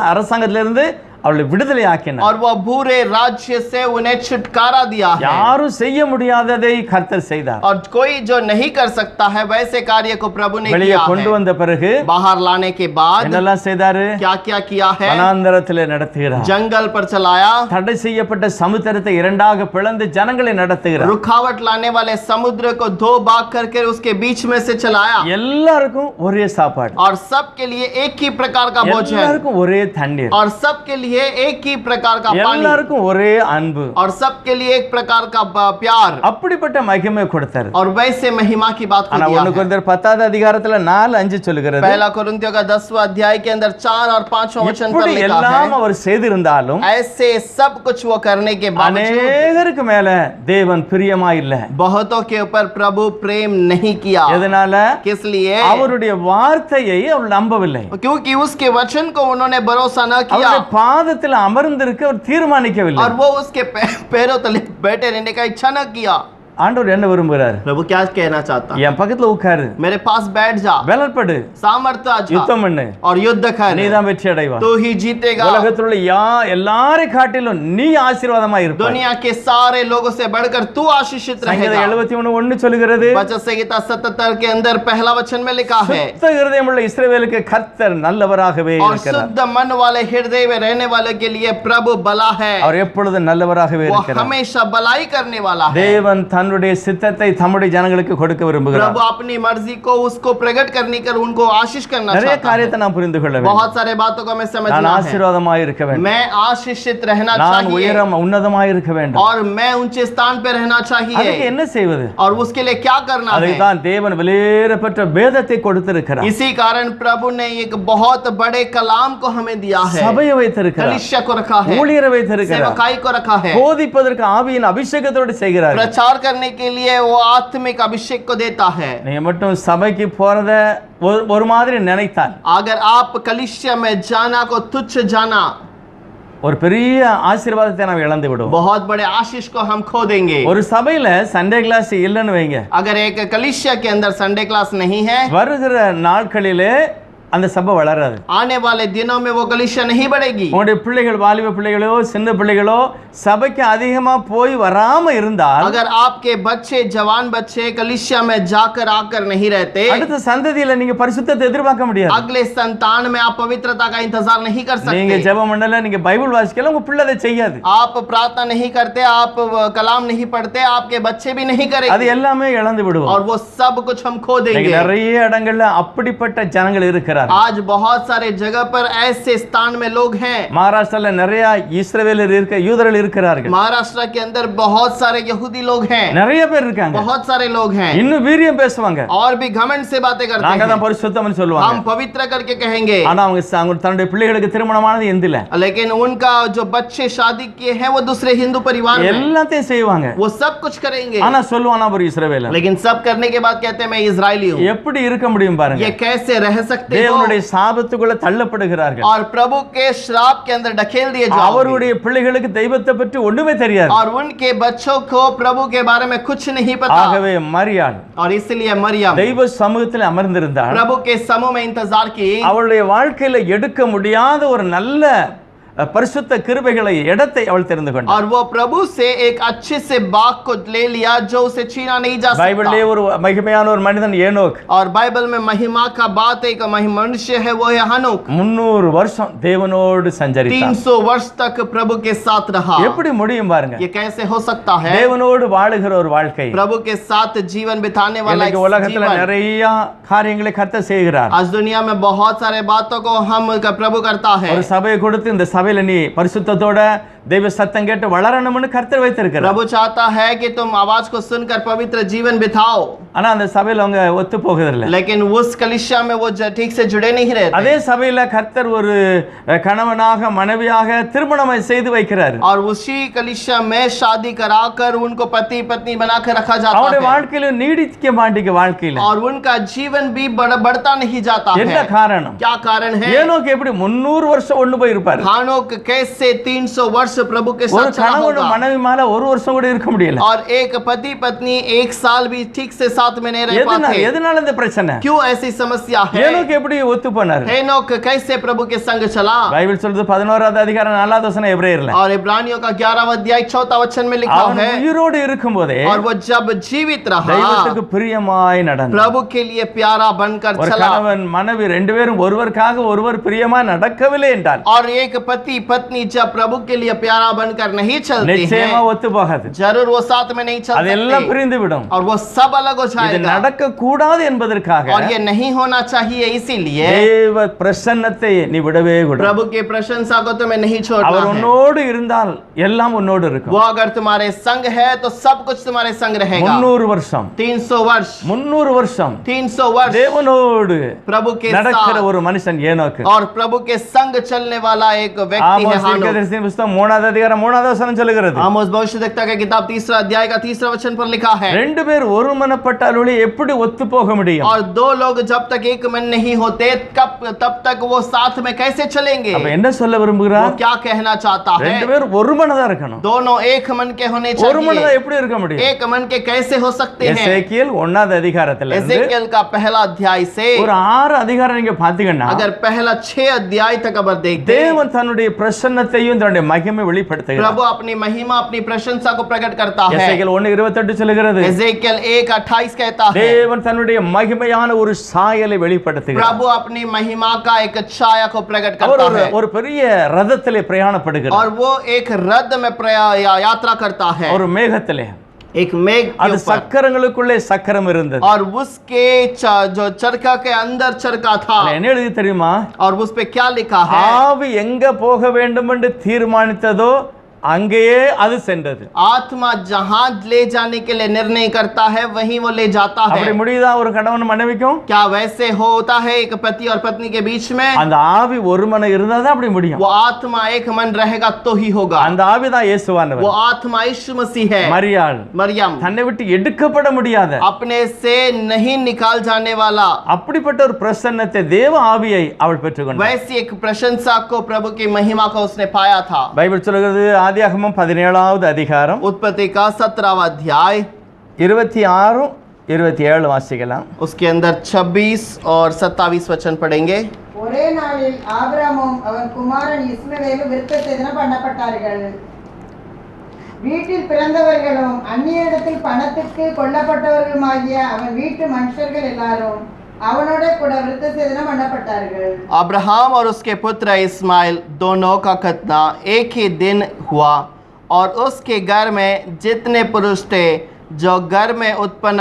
அரசாங்கத்திலிருந்து அவளை விடுதலை ஆக்கினார் और वह बुरे राज्य से उन्हें छुटकारा दिया है யாரும் செய்ய முடியாததை கர்த்தர் செய்தார் और कोई जो नहीं कर सकता है वैसे कार्य को प्रभु ने வெளியே किया கொண்டு है। வந்த பிறகு बाहर लाने के बाद என்னெல்லாம் செய்தாரு क्या क्या किया है? வனாந்தரத்திலே நடத்துகிறார் जंगल पर चलाया, தடை செய்யப்பட்ட சமுத்திரத்தை இரண்டாக பிளந்து ஜனங்களை நடத்துகிறார் रुकावट लाने वाले समुद्र को दो भाग करके उसके बीच में से चलाया எல்லாருக்கும் ஒரே சாப்பாடு और सबके लिए एक ही प्रकार का भोजन எல்லாருக்கும் ஒரே தண்ணீர் और सबके लिए एक ही प्रकार का पानी எல்லாருக்கும் ஒரே அன்பு और सबके लिए एक प्रकार का प्यार அப்படிப்பட்ட மகிமை கொடுத்தார் और वैसे महिमा की बात को ஆனா दिया 1 है। கொரிந்தியர் 10வது அதிகாரத்துல 4-5 சொல்லுகிறது पहला कोरिन्थियों का 10वां अध्याय के अंदर 4 और 5वां वचन पर இப்படி लिखा எல்லாம் है அவர் செய்திருந்தாலும் ऐसे सब कुछ वो करने के बावजूद அநேகருக்கு மேல தேவன் பிரியமா இல்ல बहुतों के ऊपर प्रभु प्रेम नहीं किया। எதனால किस लिए? அவருடைய வார்த்தையை அவர் நம்பவில்லை क्योंकि उसके वचन को उन्होंने भरोसा न किया அவருடைய பாதத்தில் அமர்ந்திருக்க அவர் தீர்மானிக்கவில்லை और वो उसके पैरों तले बैठे रहने का इच्छा न किया। ஆண்டவர் என்ன விரும்புகிறார் प्रभु क्या कहना चाहता है? என் பக்கத்துல உட்காரு मेरे पास बैठ जा, பலப்படு सामर्थ्य आ जा யுத்தம் பண்ணு और युद्ध कर, நீதான் வெற்றி அடைவாய் तू ही जीतेगा। உலகத்தில் உள்ள எல்லாரை காட்டிலும் நீ ஆசீர்வாதமா இருப்பாய் दुनिया के सारे लोगों से बढ़कर तू आशीषित சங்கீதம் रहेगा। 71:1 சொல்கிறது वचन संहिता 77 के अंदर पहला वचन में लिखा है சுத்த இருதயமுள்ள இஸ்ரவேலுக்கு கர்த்தர் நல்லவராகவே और இருக்கிறார் शुद्ध मन वाले हृदय में रहने वाले के लिए प्रभु भला है, அவர் எப்பொழுதும் நல்லவராகவே वो இருக்கிறார் हमेशा भलाई करने वाला है। தேவன் தன்னுடைய சித்தத்தை தம்முடைய ஜனங்களுக்கு கொடுக்க விரும்புகிறார் प्रभु अपनी मर्जी को उसको प्रकट करने कर उनको आशीष करना நிறைய चाहता है। காரியத்தை நான் புரிந்து கொள்ள வேண்டும் बहुत सारे बातों को मैं நான் समझना है। ஆசீர்வாதமாய் இருக்க வேண்டும் मैं आशीषित रहना நான் चाहिए உயரம் உன்னதமாய் இருக்க வேண்டும் और मैं ऊंचे स्थान पे रहना அதுக்கு चाहिए என்ன செய்வது और उसके लिए क्या करना அதுக்கு है? தான் தேவன் விலையேறப்பட்ட வேதத்தை கொடுத்திருக்கிறார் इसी कारण प्रभु ने एक बहुत बड़े कलाम को हमें दिया है, சபையை வைத்திருக்கிறார் कलीसिया को रखा है, ஊழியரை வைத்திருக்கிறார் सेवकाई को रखा है, போதிப்பதற்கு ஆவியின் அபிஷேகத்தோடு செய்கிறார் प्रचार करने के लिए वो आत्मिक अभिषेक को देता है। நீங்க மட்டும் சபைக்கு போறத ஒரு மாதிரி நினைத்தால் अगर आप कलीसिया में जाना को तुच्छ जाना, ஒரு பெரிய ஆசீர்வாதத்தை நாம் இழந்து விடுவோம் बहुत बड़े आशीष को हम खो देंगे। ஒரு சபையில சண்டே கிளாஸ் இல்லைன்னு வைங்க अगर एक कलीसिया के अंदर संडे क्लास नहीं है, வருகிற நாட்களிலே அந்த சபை வளராது आने वाले दिनों में वो कलीसिया नहीं बढ़ेगी। உங்களுடைய பிள்ளைகள் வாலிப பிள்ளைகளோ சின்ன பிள்ளைகளோ சபைக்கு அதிகமா போய் வராம இருந்தால் अगर आपके बच्चे जवान बच्चे कलीसिया में जाकर आकर नहीं रहते, அடுத்த சந்ததியில நீங்க பரிசுத்தத்தை எதிர்பார்க்க முடியாது अगले संतान में आप पवित्रता का इंतजार नहीं कर நீங்க सकते। ஜெபம் பண்ணல நீங்க பைபிள் வாசிக்கல உங்க பிள்ளை அதை செய்யாது आप प्रार्थना नहीं करते, आप कलाम नहीं पढ़ते, आपके बच्चे भी नहीं அது करेंगे எல்லாமே இழந்து விடுவோம் और वो सब कुछ हम खो இன்னைக்கு देंगे। நிறைய இடங்கள்ல அப்படிப்பட்ட ஜனங்கள் இருக்கிறார் आज बहुत सारे जगह पर ऐसे स्थान में लोग हैं। மகாராஷ்டிரால நிறைய இஸ்ரவேலர் இருக்க யூதர்கள் இருக்கிறார்கள் महाराष्ट्र के अंदर बहुत सारे यहूदी लोग हैं, நிறைய பேர் இருக்காங்க बहुत सारे लोग हैं இன்னும் வீரியம் பேசுவாங்க और भी घमंड से बातें करते நாங்க தான் हैं। பரிசுத்தம்னு சொல்லுவாங்க हम पवित्र करके कहेंगे, ஆனா அவங்க தன்னுடைய பிள்ளைகளுக்கு திருமணமானது எந்தில लेकिन उनका जो बच्चे शादी किए हैं वो दूसरे हिंदू परिवार में, எல்லாத்தையும் செய்வாங்க वो सब कुछ करेंगे, ஆனா சொல்லுவானா ஒரு இஸ்ரவேலர் लेकिन सब करने के बाद कहते हैं मैं इजरायली हूँ। எப்படி இருக்க முடியும் பாருங்க ये कैसे रह सकते हो? தேவனுடைய சாபத்துக்குள்ள தள்ளப்படுகிறார்கள் और प्रभु के श्राप के अंदर ढकेल दिए जाओगे அவருடைய பிள்ளைகளுக்கு தெய்வத்தை பற்றி ஒண்ணுமே தெரியாது और उनके बच्चों को प्रभु के बारे में कुछ नहीं पता। ஆகவே மரியாள் और इसलिए मरियम தெய்வ சமூகத்தில் அமர்ந்திருந்தாள் प्रभु के समूह में इंतजार की அவளுடைய வாழ்க்கையில எடுக்க முடியாத ஒரு நல்ல பரிசுத்த கிருபைகளை இடத்தை அவள் தெரிந்து கொண்டாள் और वो प्रभु से एक अच्छे से बाग को ले लिया जो उसे छीना नहीं जा பைபிளிலே सकता। ஒரு மகிமையான ஒரு மனிதன் ஏனோக் और बाइबल में महिमा का बात एक मनुष्य है, वो है हनोक। 300 வருஷம் தேவனோடு சஞ்சரித்தான் 300 वर्ष तक प्रभु के साथ रहा। எப்படி முடியும் பாருங்க ये कैसे हो सकता है? தேவனோடு வாழுகிற ஒரு வாழ்க்கை प्रभु के साथ जीवन बिताने वाला இன்னைக்கு एक உலகத்துல जीवन। நிறைய காரியங்களை கர்த்தர் செய்கிறார் आज दुनिया में बहुत सारे बातों को हम प्रभु करता है। ஒரு சபையை கொடுத்து இந்த சபையில நீ பரிசுத்தத்தோட தெய்வ சத்தம் கேட்டு வளரணும்னு கர்த்தர் வைத்திருக்கிறார். प्रभु चाहता है कि तुम आवाज को सुनकर पवित्र जीवन बिताओ, ஆனா அந்த சபையில அவங்க ஒத்து போகுதில்லை. लेकिन उस कलीसिया में वो ठीक से जुड़े नहीं रहते। அதே சபையில கர்த்தர் ஒரு கணவனாக மனைவியாக திருமணம் செய்து வைக்கிறார். और उसी कलीसिया में शादी कराकर उनको पति पत्नी बनाकर रखा जाता அவருடைய है, வாழ்க்கையில நீடிக்க மாட்டேங்க வாழ்க்கையில. और उनका जीवन भी बढ़ता नहीं जाता என்ன है। காரணம்? क्या कारण है? ஏனோக்கு எப்படி 300 வருஷம் ஒண்ணு போய் இருப்பாரு. हानोक कैसे 300 वर्ष प्रभु के ஒரு साथ चला கணவன் होगा, மனைவி மேல ஒரு வருஷம் கூட இருக்க முடியல. और एक पति पत्नी एक साल भी ठीक से साथ में नहीं रह पाते। எதனால இந்த பிரச்சனை? क्यों ऐसी समस्या है? ஏனோக்கு எப்படி ஒத்து போனாரு? हेनोक कैसे प्रभु के संग चला? பைபிள் சொல்றது 11வது அதிகாரம் 4வது வசனம் எபிரேயர்ல. और इब्रानियों का 11वां अध्याय 4वां वचन में लिखा அவன் है, உயிரோடு இருக்கும்போதே और वो जब जीवित रहा தெய்வத்துக்கு பிரியமாய் நடந்தார். प्रभु के लिए प्यारा बनकर ஒரு चला, கணவன் மனைவி ரெண்டு பேரும் ஒருவருக்காக ஒருவர் பிரியமாய் நடக்கவில்லை என்றால் और एक पति पत्नी जब प्रभु के लिए प्यारा बनकर नहीं चलते நிச்சயமா हैं, ஒத்து போகாது. जरूर वो साथ में नहीं चल அதெல்லாம் सकते, பிரிந்து விடும். और वो सब अलग हो இது जाएगा। நடக்க கூடாது என்பதற்காக और ये नहीं होना चाहिए, इसीलिए தேவ பிரசன்னத்தை நீ விடவே கூடாது. प्रभु की प्रशंसा को तुम्हें नहीं छोड़ना அவர் है। உன்னோடு இருந்தால் எல்லாம் உன்னோடு இருக்கும். वो अगर तुम्हारे संग है तो सब कुछ तुम्हारे संग रहेगा। 300 வருஷம் 300 वर्ष 300 வருஷம் 300 वर्ष தேவனோடு प्रभु के நடக்கிற साथ ஒரு மனுஷன் ஏனோக்கு. और प्रभु के संग चलने वाला एक व्यक्ति है ஆமோஸ் हानोक। தீர்க்கதரிசியின் புத்தகம் 3வது அதிகாரம் 3வது வசனம் சொல்லுகிறது. आमोस भविष्यद्वक्ता का किताब 3रा अध्याय का 3रा वचन पर लिखा है, ரெண்டு பேர் ஒருமனப்பட்டாலே எப்படி ஒத்து போக முடியும்? और दो लोग जब तक एक मन नहीं होते तब तक वो साथ में कैसे चलेंगे? அப்ப என்ன சொல்ல वो விரும்புகிறார்? क्या कहना चाहता है? ரெண்டு பேர் ஒருமனதா இருக்கணும். दोनों एक मन के होने ஒருமனதா चाहिए। எப்படி இருக்க முடியும்? एक मन के कैसे हो सकते हैं? எசேக்கியேல் 1வது அதிகாரத்துல இருந்து एजेकियल का पहला अध्याय से ஒரு 6 அதிகாரம் நீங்க பாத்தீங்கன்னா अगर पहला 6 अध्याय तक अगर देखते हैं, தேவன் தன்னுடைய பிரசன்னத்தையும் தன்னுடைய மகிமை வெளிப்படுத்துகிறார். प्रभु अपनी महिमा अपनी प्रशंसा को प्रकट करता है। எசேக்கியேல் 1:28 சொல்லுகிறது, एजेकियल 1:28 कहता है, தேவன் தன்னுடைய மகிமையான ஒரு சாயலை வெளிப்படுத்துகிறார். प्रभु अपनी महिमा का एक छाया को प्रकट அவர் करता है, ஒரு பெரிய ரதத்திலே பிரயாணப்படுகிறார். और वो एक रथ में यात्रा करता है, ஒரு மேகத்திலே एक मेघ के அது ऊपर, சக்கரங்களுக்குள்ளே சக்கரம் இருந்தது. और उसके जो चरखा के अंदर चरखा था, என்ன எழுதி தெரியுமா? और उस पे क्या लिखा है? ஆவி எங்க போக வேண்டும் என்று தீர்மானித்ததோ அங்கேயே அது சென்றது. आत्मा जहां ले जाने के लिए निर्णय करता है वहीं वो ले जाता है। அப்படி முடியுதா ஒரு கணவன் மனைவிக்கும்? क्या वैसे होता है एक पति और पत्नी के बीच में? அந்த ஆவி ஒரு மனம் இருந்தா தான் அப்படி முடியும். वो आत्मा एक मन रहेगा तो ही होगा। அந்த ஆவி தான் இயேசுவானவர். वो आत्मा यीशु मसीह है। மரியாள் मरियम தன்னை விட்டு எடுக்கப்பட முடியாத अपने से नहीं निकाल जाने वाला, அப்படிப்பட்ட ஒரு பிரசன்னத்தை தேவ ஆவியை அவள் பெற்றுக்கொண்டாள். वैसी एक प्रशंसा को प्रभु की महिमा को उसने पाया था। பைபிள் சொல்கிறது ஆதியாகமம் 17வது அதிகாரம் उत्पत्ति का 17वां अध्याय 26 27 வாசிக்கலாம். उसके अंदर 26 और 27 वचन पढ़ेंगे। ஒரே நாளில் ஆபிரகாமும் அவன் குமாரன் இஸ்மவேலும் விருத்தசேதனம் பண்ணப்பட்டார்கள். வீட்டில் பிறந்தவர்களும் அந்நியரிடத்தில் பணத்துக்கு கொல்லப்பட்டவர்களுமாகிய அவன் வீட்டு மனுஷர்கள் எல்லாரும் அவனோட கூட விருத்தசேதனம் பண்ணப்பட்டார்கள். अब्राहम और उसके पुत्र इस्माइल दोनों का खतना एक ही दिन हुआ, और उसके घर में जितने पुरुष थे जो घर में उत्पन्न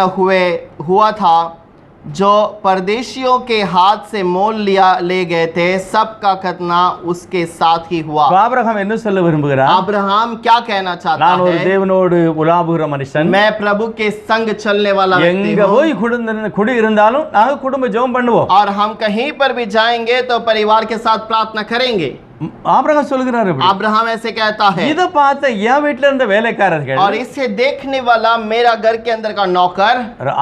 हुआ था, जो परदेशियों के हाथ से मोल ले गए थे, सबका खतना उसके साथ ही हुआ। ஆபிரகாம் என்ன சொல்ல விரும்புகிறார்? अब्राहम क्या कहना चाहता நான் ஒரு है? தேவனோடு உலாவுகிற மனுஷன். मैं प्रभु के संग चलने वाला व्यक्ति எங்க हूं, போய் குடி இருந்தாலும் நாங்க குடும்ப ஜெபம் பண்ணுவோம். और हम कहीं पर भी जाएंगे तो परिवार के साथ प्रार्थना करेंगे। ஆபிரகாம் சொல்கிறார் இப்படி. अब्राहम ऐसे कहता है, இத பார்த்த என் வீட்ல இருந்த வேலைக்காரர்கள் और इसे देखने वाला मेरा घर के अंदर का नौकर,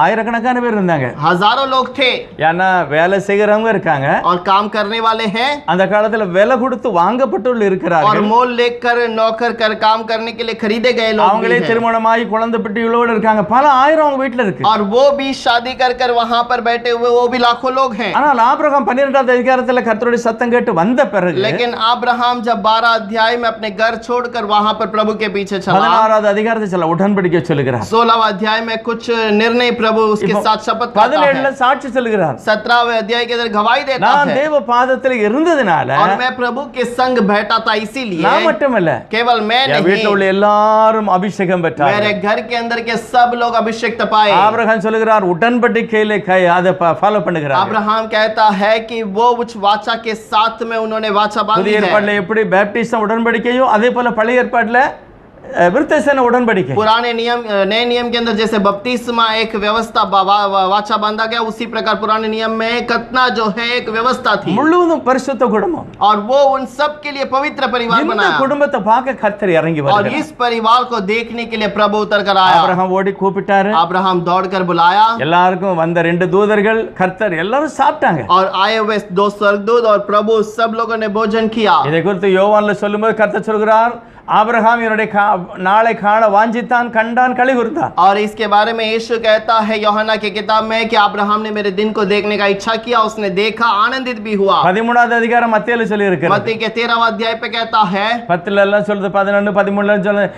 ஆயிரக்கணக்கான பேர் இருந்தாங்க. हजारों लोग थे, ஏன்னா வேலை செய்கிறவங்க இருக்காங்க. और काम करने वाले हैं, அந்த காலத்துல விலை கொடுத்து வாங்கப்பட்டுள்ள और இருக்கிறார்கள். मोल लेकर नौकर कर काम करने के लिए खरीदे गए लोग भी அவங்களே हैं, திருமணமாகி குழந்தை பெட்டிகளோடு இருக்காங்க. பல ஆயிரம் அவங்க வீட்ல இருக்கு. और वो भी शादी कर वहां पर बैठे हुए वो भी लाखों लोग हैं। ஆனால் ஆபிரகாம் 12வது அதிகாரத்துல கர்த்தருடைய சத்தம் கேட்டு வந்த பிறகு लेकिन अब्राहम जब 12 अध्याय में अपने घर छोड़कर वहां पर प्रभु के पीछे चला, 16வது அதிகாரத்தை சொல்ல உடன்படிக்கை சொல்லுகிறார். 16वां अध्याय में कुछ निर्णय प्रभु उसके साथ शपथ करता 17ல है, சாட்சி சொல்லுகிறார். 17वें अध्याय के अंदर गवाही देता நான் है, தேவ பாதத்துல இருந்ததனால और मैं प्रभु के संग बैठा था, इसीलिए நான் மட்டுமல்ல केवल मैं என் வீட்ல नहीं, உள்ள எல்லாரும் அபிஷேகம் मेरे பெற்றார்கள். घर के अंदर के सब लोग अभिषेक पाए। ஆபிரகாம் சொல்லுகிறார் உடன்படிக்கையில அதை ஃபாலோ பண்ணுகிறார். अब्राहम कहता है कि वो उस वाचा के साथ में उन्होंने वाचा बांधी புதிய है। है। ஏற்பாடுல எப்படி பேப்டிசம் உடன்படிக்கையோ அதே போல பழைய ஏற்பாடுல விருத்தசேதன உடன்படிக்கை पुराने नियम नए नियम के अंदर जैसे बपतिस्मा एक व्यवस्था वाचा बांधा गया, उसी प्रकार पुराने नियम में खतना जो है एक व्यवस्था थी முழுவதும் பரிசுத்த குடும்பம். और वो उन सब के लिए पवित्र परिवार இந்த बनाया குடும்பத்தை பார்க்க கர்த்தர் இறங்கி और வருகிறார். इस परिवार को देखने के लिए प्रभु उतर कर आया। ஆபிரகாம் ஓடி கூப்பிட்டாரு. अब्राहम दौड़कर बुलाया எல்லாருக்கும் வந்த 2 தூதர்கள் கர்த்தர் எல்லாரும் சாப்பிட்டாங்க. और आए हुए 2 स्वर्गदूत और प्रभु सब लोगों ने भोजन किया। இதை குறித்து யோவான்ல சொல்லும்போது கர்த்தர் சொல்கிறார், ஆபிரகாம் என்னுடைய நாளை காண வாஞ்சித்தான், கண்டான், களி கூர்ந்தான். और इसके बारे में यीशु कहता है यूहन्ना की किताब में कि अब्राहम ने मेरे दिन को देखने का इच्छा किया, उसने देखा, आनंदित भी हुआ। 13வது அதிகாரம் மத்தேயுல சொல்லி இருக்கிறது. मत्ती के 13वां अध्याय पे कहता है 10ல எல்லாம் சொல்லுது, 11 13ல சொல்லுது,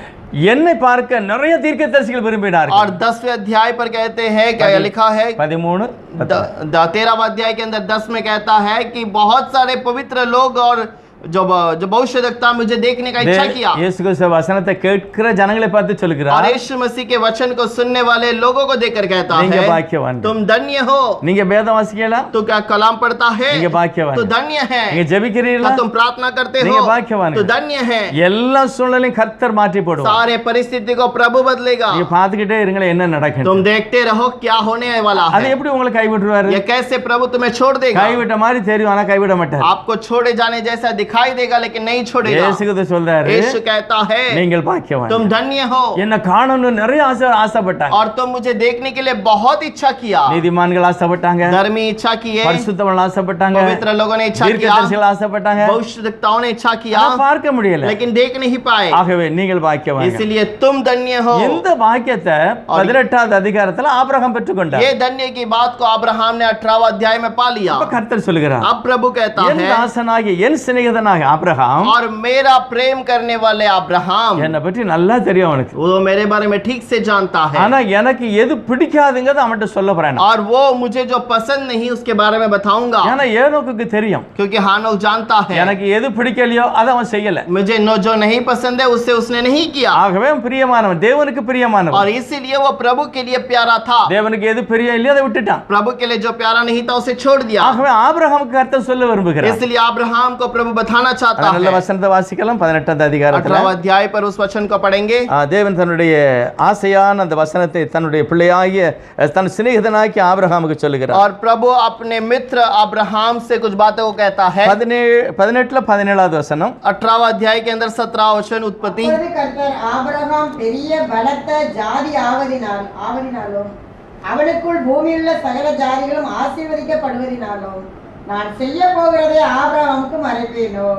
என்னை பார்க்க நிறைய தீர்க்கதரிசிகள் விரும்பினார்கள். और 10वें अध्याय पर कहते हैं क्या लिखा है 13 13वां अध्याय के अंदर 10 में कहता है कि बहुत सारे पवित्र लोग और जो भविष्यवक्ता मुझे देखने का इच्छा किया। இயேசு கிறிஸ்து வசனத்தை கேட்கிற ஜனங்களை பார்த்து और சொல்கிறார், यीशु मसीह के वचन को सुनने वाले लोगों को देखकर कहता நீங்க है பாக்கியவான். तुम धन्य हो। நீங்க வேதம் வாசிக்கலாம், तो क्या कलाम पढ़ता है நீங்க பாக்கியவான். तो धन्य है। நீங்க ஜெபிக்கிறீங்களா, तुम प्रार्थना करते நீங்க हो பாக்கியவான். तो धन्य है। எல்லா சூழ்நிலையும் கர்த்தர் மாற்றி போடுவார். सारे परिस्थिति को प्रभु बदलेगा। நீங்க பார்த்துக்கிட்டே இருங்களே என்ன நடக்கும். तुम देखते रहो क्या होने वाला அது है। எப்படி உங்களை கைவிட்டுருவாரு? ये कैसे प्रभु तुम्हें छोड़ देगा। கைவிட்ட மாதிரி தெரியும், ஆனா கைவிட மாட்டார். आपको छोड़े जाने जैसा दिखाई देगा लेकिन नहीं छोड़ेगा। இயேசு கிறிஸ்து சொல்றாரு, यीशु कहता है நீங்கள் பாக்கியவான். तुम धन्य हो என்ன காணணும்னு நிறைய ஆசைப்பட்டாங்க. और तुम मुझे देखने के लिए बहुत इच्छा किया। நீதிமான்கள் ஆசைப்பட்டாங்க, धर्मी इच्छा किए, பரிசுத்தவான்கள் ஆசைப்பட்டாங்க, पवित्र लोगों ने इच्छा किया, தீர்க்கதரிசிகள் ஆசைப்பட்டாங்க, भविष्यवक्ताओं ने इच्छा किया ஆனா பார்க்க முடியல. लेकिन देख नहीं पाए। ஆகவே நீங்கள் பாக்கியவான். इसलिए तुम धन्य हो। இந்த பாக்கியத்தை 18வது அதிகாரத்துல ஆபிரகாம் பெற்றுக்கொண்டார். ये धन्य की बात को अब्राहम ने 18वां अध्याय में पा लिया। அப்ப கர்த்தர் சொல்கிறார், अब प्रभु कहता என் है தாசனாகிய என் சிநேகிதனாகிய ஆபிரகாம் और मेरा प्रेम करने वाले अब्राहम, என்னை பற்றி நல்லா தெரியும் அவனுக்கு. वो मेरे बारे में ठीक से जानता है ஆனா எனக்கு எது பிடிக்காதுங்கறத அவன்கிட்ட சொல்ல போறேன். और वो मुझे जो पसंद नहीं उसके बारे में बताऊंगा ஏன்னா ஏனோக்குக்கு தெரியும், क्योंकि हानोक जानता है எனக்கு எது பிடிக்கலையோ அதை அவன் செய்யல. मुझे जो नहीं पसंद है उससे उसने नहीं किया ஆகவே அவன் பிரியமானவன், தேவனுக்கு और பிரியமானவன். इसीलिए वो प्रभु के लिए प्यारा था। தேவனுக்கு எது பிரியம் இல்லையோ அதை விட்டுட்டான். प्रभु के लिए जो प्यारा नहीं था उसे छोड़ दिया। ஆகவே ஆபிரகாமுக்கு கர்த்தர் சொல்ல விரும்புகிறார். इसलिए अब्राहम को प्रभु बताना चाहता நல்ல है। வசனத்தை வாசிக்கலாம். 18வது அதிகாரத்துல 18वां अध्याय पर उस वचन को पढ़ेंगे। தேவன் தன்னுடைய ஆசையான அந்த வசனத்தை தன்னுடைய பிள்ளையாகிய தன் சிநேகிதனாகிய ஆபிரகாமுக்கு சொல்லுகிறார். और प्रभु अपने मित्र अब्राहम से कुछ बातों को कहता है। 18ல 17வது வசனம். 18वां अध्याय के अंदर 17वां वचन उत्पत्ति। அப்பொழுது கர்த்தர் ஆபிரகாம் பெரிய பலத்த ஜாதி ஆவதினாலும் அவனுக்குள் பூமியிலுள்ள சகல ஜாதிகளும் ஆசீர்வதிக்கப்படுவதினாலும் நான் செய்ய போகிறதை ஆபிரகாமுக்கு மறைப்பேனோ.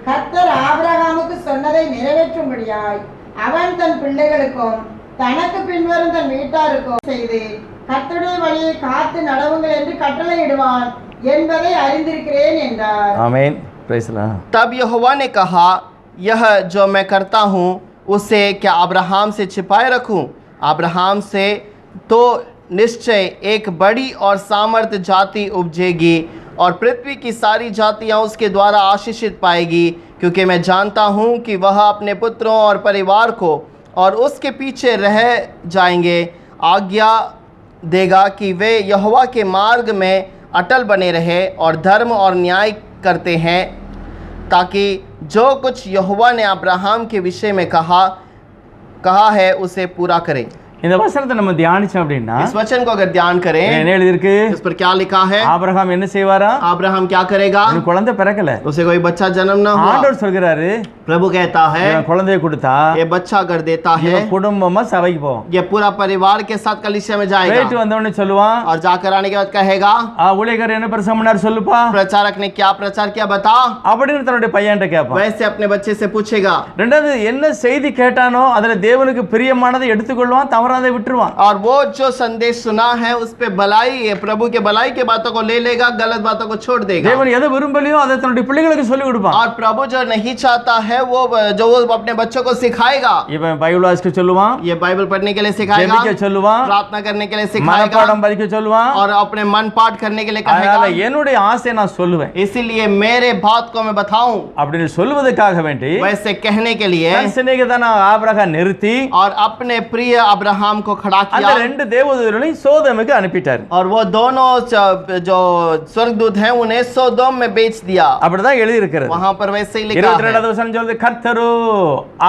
கர்த்தர் ஆபிரகாமுக்கு சொன்னதை நிறைவேற்றும்படியாய் அவன் தன் பிள்ளைகளுக்கும் தனக்கு பின்வரும் தன் வீட்டாருக்கும் செய்து கர்த்தருடைய வழியை காத்து நடவுங்கள் என்று கட்டளையிடுவான் என்பதை அறிந்திருக்கிறேன் என்றார். ஆமென். Praise the lord. तब यहोवा ने कहा, यह जो मैं करता हूँ उसे क्या अब्राहम से छिपाए रखूँ। अब्राहम से तो निश्चय एक बड़ी और सामर्थ जाति उपजेगी और पृथ्वी की सारी जातियाँ उसके द्वारा आशीषित पाएगी, क्योंकि मैं जानता हूँ कि वह अपने पुत्रों और परिवार को और उसके पीछे रह जाएंगे आज्ञा देगा कि वे यहोवा के मार्ग में अटल बने रहे और धर्म और न्याय करते हैं, ताकि जो कुछ यहोवा ने अब्राहम के विषय में कहा है उसे पूरा करें। இந்த வசனத்தை நம்ம தியானிச்சோம் அப்படின்னா इस वचन को अगर ध्यान करें, என்ன எழுதிருக்கு? इस पर क्या लिखा है? ஆபிரகாம் என்ன செய்வாரா? अब्राहम क्या करेगा? அவனுக்கு குழந்தை பிறக்கல. उसे कोई बच्चा जन्म ना हुआ। ஆண்டவர் சொல்கிறாரு, प्रभु कहता है இவன் குழந்தையை கொடுத்தா ये बच्चा अगर देता है இவன் குடும்பமா சபைக்கு போவோம். ये पूरा परिवार के साथ कलीसिया में போயிட்டு जाएगा வந்தவொடனே சொல்லுவான், और जाकर आने के बाद कहेगा, ஊழியக்காரர் என்ன பிரசங்கம் பண்ணார் சொல்லுப்பா प्रचारक ने क्या प्रचार किया बता। அப்படின்னு தன்னுடைய பையன்கிட்ட கேட்பான். वैसे अपने बच्चे से पूछेगा। ரெண்டாவது என்ன செய்தி கேட்டானோ அதுல தேவனுக்கு பிரியமானதை எடுத்துக்கொள்வான், தவறாதை விட்டுருவான். और वो जो संदेश सुना है उस पे भलाई, प्रभु के भलाई के बातों को ले लेगा, गलत बातों को छोड़ देगा। தேவன் எதை விரும்பலையோ அதை தன்னுடைய பிள்ளைகளுக்கு சொல்லி கொடுப்பான். और प्रभु जो नहीं चाहता है वो अपने बच्चों को सिखाएगा। இவன் பைபிள் வாசிக்க சொல்லுவான், ये बाइबल पढ़ने के लिए सिखाएगा, ஜெபிக்க சொல்லுவான், प्रार्थना करने के लिए सिखाएगा மனப்பாடம் படிக்க சொல்லுவான். और अपने मन पाठ करने के लिए அதனால कहेगा। என்னுடைய ஆசை நான் சொல்லுவேன் इसीलिए मेरे बात को मैं बताऊं, அப்படின்னு சொல்லுவதற்காக வேண்டி वैसे कहने के लिए தன் சிநேகிதனான ஆபிரகாம் நிறுத்தி और अपने प्रिय अब्राहम अब्राहम को खड़ा அந்த किया ரெண்டு தேவதூதர்களையும் சோதோமுக்கு அனுப்பிட்டாரு. और वो दोनों जो स्वर्गदूत हैं उन्हें सोदोम में बेच दिया। அப்படிதான் எழுதி இருக்கிறது. वहां पर वैसे ही लिखा 22வது है வசனம் சொல்லுது கர்த்தரு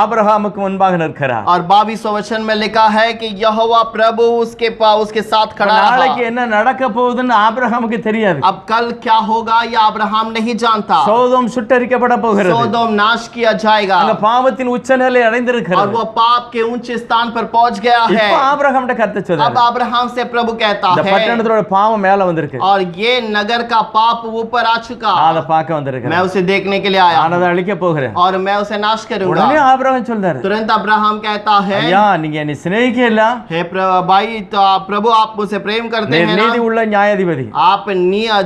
ஆபிரகாமுக்கு முன்பாக நிற்கிறார். और 22वां वचन में लिखा है कि यहोवा प्रभु उसके साथ खड़ा நாளைக்கு रहा। என்ன நடக்க போகுதுன்னு ஆபிரகாமுக்கு தெரியாது. अब कल क्या होगा यह अब्राहम नहीं जानता। சோதோம் சுட்டரிக்கப்பட போகிறது. सोदोम नाश किया जाएगा அங்க பாவத்தின் உச்சநிலை और அடைந்திருக்கிறது. वो पाप के ऊंचे स्थान पर पहुंच गया है। இப்ப ஆபிரகாம்கிட்ட கர்த்தர் अब சொல்றாரு, अब्राहम से प्रभु कहता இந்த है பட்டணத்தோட பாவம் மேல வந்திருக்கு, और ये नगर का पाप ऊपर आ चुका, நான் அதை பார்க்க मैं வந்திருக்கிறேன், उसे देखने के लिए आया நான் அதை அழிக்க போகிறேன். और मैं उसे नाश करूंगा। உடனே ஆபிரகாம் சொல்றாரு, तुरंत अब्राहम कहता है ஐயா நீங்க என்னை சிநேகிக்கல, हे भाई तो प्रभु आप मुझसे प्रेम करते हैं நீதி ना, உள்ள நியாயாதிபதி, आप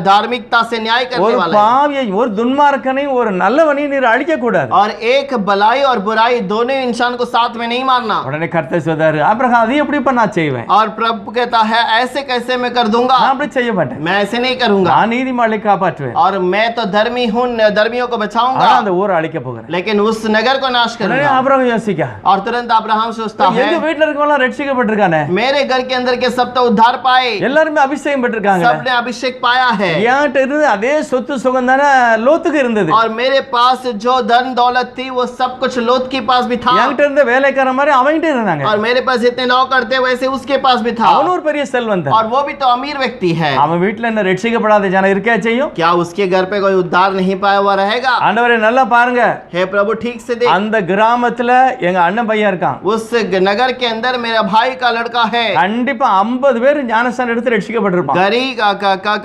धार्मिकता से न्याय करने ஒரு वाले हैं। பாவியை ஒரு துன்மார்க்கனை ஒரு நல்லவனையும் நீர் அழிக்க கூடாது. और एक भलाई और बुराई दोनों इंसान को साथ में नहीं मारना। உடனே கர்த்தர் சொல்றாரு, ஆபிரகாம் அது எப்படிப்பா நான் செய்வேன், और प्रभु कहता है ऐसे कैसे मैं कर दूंगा, நான் அப்படி செய்ய மாட்டேன், मैं ऐसे नहीं करूंगा, நான் நீதிமானை காப்பாற்றுவேன், और मैं तो धर्मी हूँ, धर्मियों को बचाऊंगा, ஆனா அந்த ஊரை அழிக்க போகிறேன். लेकिन उस नगर को नाश உடனே करूंगा। ஆபிரகாம் யோசிக்க, और तुरंत अब्राहम सोचता எங்க है வீட்டுல இருக்கவங்க ரட்சிக்கப்பட்டிருக்கானே, मेरे घर के अंदर के सब तो उद्धार पाए, எல்லாருமே அபிஷேகம் பெற்றிருக்காங்க, सबने अभिषेक पाया है, என்கிட்ட இருந்து அதே சொத்து சுகம் தானே லோத்துக்கு இருந்தது, और मेरे पास जो धन दौलत थी वो सब कुछ लोत के पास भी था, என்கிட்ட இருந்த வேலைக்கார மாதிரி அவன்கிட்ட இருந்தாங்க, और मेरे पास जितने नौकर थे वैसे उसके पास भी था, அவன் ஒரு பெரிய செல்வந்தன், और वो भी तो अमीर व्यक्ति है। அவன் வீட்டுல என்ன ரட்சிக்கப்படாத ஜனம் இருக்கே செய்யும், क्या उसके घर पे कोई उद्धार नहीं पाया हुआ रहेगा? ஆண்டவரே நல்லா பாருங்க, हे प्रभु ठीक से देख, அந்த கிராமத்துல எங்க அண்ணன் பையன் இருக்கான், उस नगर के अंदर मेरा भाई का लड़का है, கண்டிப்பா 50 பேர் ஞானஸ்தானம் எடுத்து ரட்சிக்கப்பட்டிருப்பான். गरीब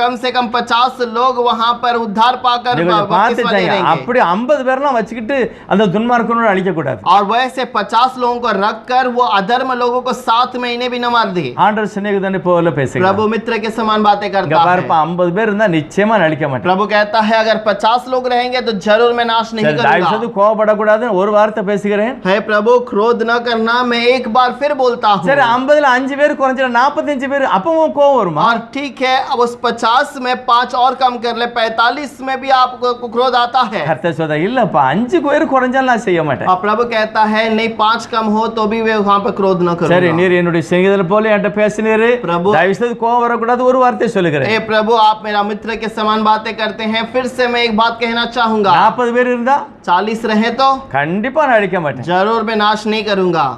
कम से कम 50 लोग वहां पर उद्धार पाकर நீங்க கொஞ்சம் பார்த்து बपतिस्मा ले செய்யுங்க. रहेंगे। அப்படி 50 பேர்லாம் வச்சுக்கிட்டு அந்த துன்மார்க்கனோட அழிக்க கூடாது. और वैसे 50 लोगों को रखकर वो अधर्म लोगों को साथ में इन्हें भी न मार दे। ஆண்டவர் சிநேகிதனை போல பேசுகிறார். प्रभु मित्र के समान बातें இங்க करता है। பாருப்பா 50 பேர் இருந்தா நிச்சயமா நான் அழிக்க மாட்டேன். प्रभु कहता है अगर 50 लोग रहेंगे तो जरूर मैं नाश नहीं சரி, தயவு करूंगा। செய்து கோவப்படக்கூடாது, ஒரு வார்த்தை பேசுகிறேன். हे प्रभु क्रोध न करना, मैं एक बार फिर बोलता हूँ। சரி 50ல 5 பேர் குறைஞ்சா 45 பேர், அப்பவும் கோவம் வருமா? और ठीक है अब उस 50 में 5 और कम कर ले, 45 में भी आपको क्रोध आता है। கர்த்தர் சொல்றா, இல்லப்பா 5 பேர் குறைஞ்சா நான் செய்ய மாட்டேன். और प्रभु कहता है नहीं 5 कम हो तो भी वे वहां पर क्रोध न சரி, करो। நீர் என்னுடைய சிநேகிதர் போல என்கிட்ட பேசினீரு, பிரபு. தயவு செய்து கோவம் வரக்கூடாது, ஒரு வார்த்தை சொல்லுகிறேன். हे प्रभु आप मेरा मित्र के समान बातें करते हैं, फिर से मैं एक बात कहना चाहूंगा। 40 பேர் இருந்தா 40 रहे तो கண்டிப்பா நான் அழிக்க மாட்டேன். जरूर मैं नाश नहीं करूंगा।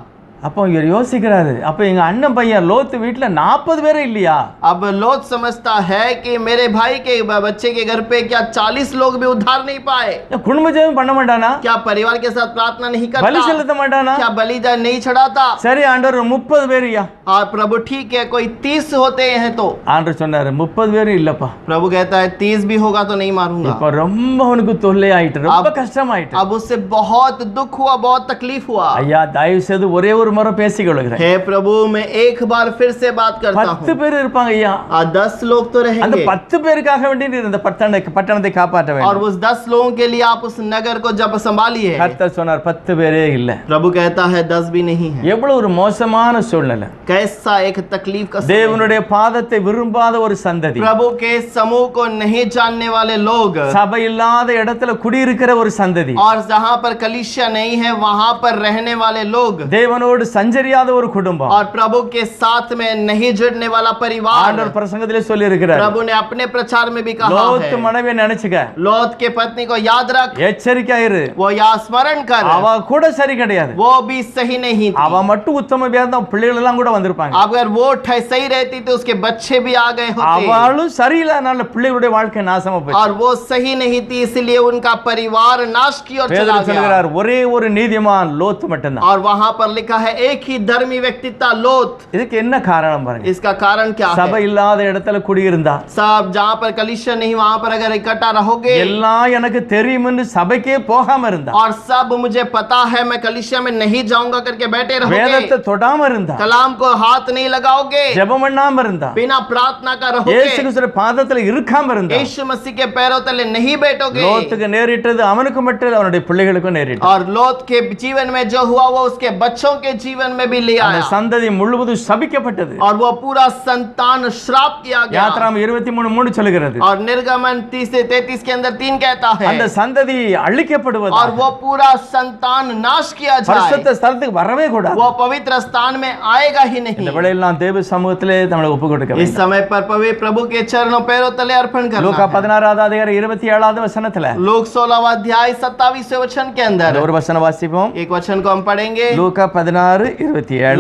அப்போ இவர் யோசிக்கிறாரு, அப்ப எங்க அண்ணன் பையன் லோத்து வீட்டுல 40 பேர் இல்லையா? अब लोत समझता है कि मेरे भाई के बच्चे के घर पे क्या 40 लोग भी उद्धार नहीं पाए? குடும்ப ஜெபம் பண்ண மாட்டானா? क्या परिवार के साथ प्रार्थना नहीं பலி करता? செலுத்த மாட்டானா? क्या बलिदान नहीं चढ़ाता? சரி ஆண்டவர் 30 பேர்யா. और प्रभु ठीक है कोई 30 होते हैं तो ஆண்டவர் சொன்னாரு 30 பேர் இல்லப்பா. प्रभु कहता है 30 भी होगा तो नहीं मारूंगा। இப்ப ரொம்ப அவனுக்கு தொல்லை ஆயிட்டு, ரொம்ப கஷ்டமாயிட்டு. अब उससे बहुत दुख हुआ, बहुत तकलीफ हुआ। ஐயா தயவு செய்து ஒரே ஒரு முறை பேசிக்கொள்கிறேன். हे प्रभु मैं एक बार फिर से बात करता 10 हूँ। பேர் இருப்பாங்க ஐயா, 10 लोग तो அந்த रहेंगे 10 பேருக்காக வேண்டி நீர் இந்த பட்டணத்தை காப்பாற்ற और வேண்டும். उस 10 लोगों के लिए आप उस नगर को जब संभालिए। கர்த்தர் சொன்னார் 10 பேரே இல்ல. प्रभु कहता है 10 भी नहीं है। எவ்வளவு ஒரு மோசமான சூழ்நிலை. कैसा एक तकलीफ का समय। தேவனுடைய பாதத்தை விரும்பாத ஒரு சந்ததி, प्रभु के समूह को नहीं जानने वाले लोग, சபை இல்லாத இடத்துல குடியிருக்கிற ஒரு சந்ததி, और जहाँ पर कलीसिया नहीं है वहां पर रहने वाले लोग, தேவனோடு சஞ்சரியாத ஒரு குடும்பம். और प्रभु के साथ में नहीं जुड़ने वाला परिवार। ஆண்டவர் பிரசங்கத்திலே சொல்லி இருக்கிறார், प्रभु ने अपने प्रचार में भी कहा லோத் है மனைவியை நினைச்சுக்க, लौत के पत्नी को याद रख, எச்சரிக்கையா இரு, वो या स्मरण कर, அவ கூட சரி கிடையாது, वो भी सही नहीं थी। அவ மட்டும் உத்தம தான் பிள்ளைகள் எல்லாம் கூட வந்திருப்பாங்க. अगर वो सही रहती तो उसके बच्चे भी आ गए होते, அவளும் சரியில்லாதனால பிள்ளைகளுடைய வாழ்க்கை நாசமா போச்சு. और वो सही नहीं थी इसलिए उनका परिवार नाश की ओर चला பேதுரு गया। சொல்கிறார், ஒரே ஒரு நீதிமான் லோத் மட்டும்தான். और वहां पर लिखा है एक ही धर्मी व्यक्ति था लोत। இதுக்கு என்ன காரணம் பாருங்க. इसका कारण क्या சபை है? இல்லாத இடத்துல குடியிருந்தா, सब जहाँ पर कलीसिया नहीं वहां पर अगर इकट्ठा रहोगे, எல்லாம் எனக்கு தெரியும்னு சபைக்கே போகாம இருந்தா, और सब मुझे पता है मैं कलीसिया में नहीं जाऊंगा करके बैठे வேதத்தை रहोगे, தொடாம இருந்தா, कलाम को हाथ नहीं लगाओगे, ஜெபம் பண்ணாம இருந்தா, बिना प्रार्थना का இயேசு रहोगे, கிறிஸ்துவின் பாதத்துல இருக்காம இருந்தா, यीशु मसीह के पैरों तले नहीं बैठोगे। லோத்துக்கு நேரிட்டது அவனுக்கு மட்டும் இல்ல, அவனுடைய பிள்ளைகளுக்கும் நேரிட்டது. और लोत के जीवन में जो हुआ वो उसके बच्चों के जीवन में भी ले அந்த आया, சந்ததி முழுவதும் சபிக்கப்பட்டது. और वो पूरा संतान श्राप किया गया। யாத்ராம் 23:3 சொல்லுகிறது, और निर्गमन 30 से 33 के अंदर 3 कहता அந்த है, சந்ததி அழிக்கப்படுவது, और वो पूरा संतान नाश किया जाए, பரிசுத்த ஸ்தலத்துக்கு வரவே கூடாது. वो पवित्र स्थान में आएगा ही नहीं। இந்த வேளையில் நான் தேவ சமூகத்திலே நம்மளை ஒப்பு கொடுக்க इस வேண்டும். समय पर पवित्र प्रभु के चरणों पैरों तले अर्पण லூக்கா करना है। 16வது அதிகாரம் 27வது வசனத்துல लोक 16वां अध्याय 27वें वचन के अंदर ஒரு வசனம் வாசிப்போம். एक वचन को हम पढ़ेंगे। லூக்கா 16:27.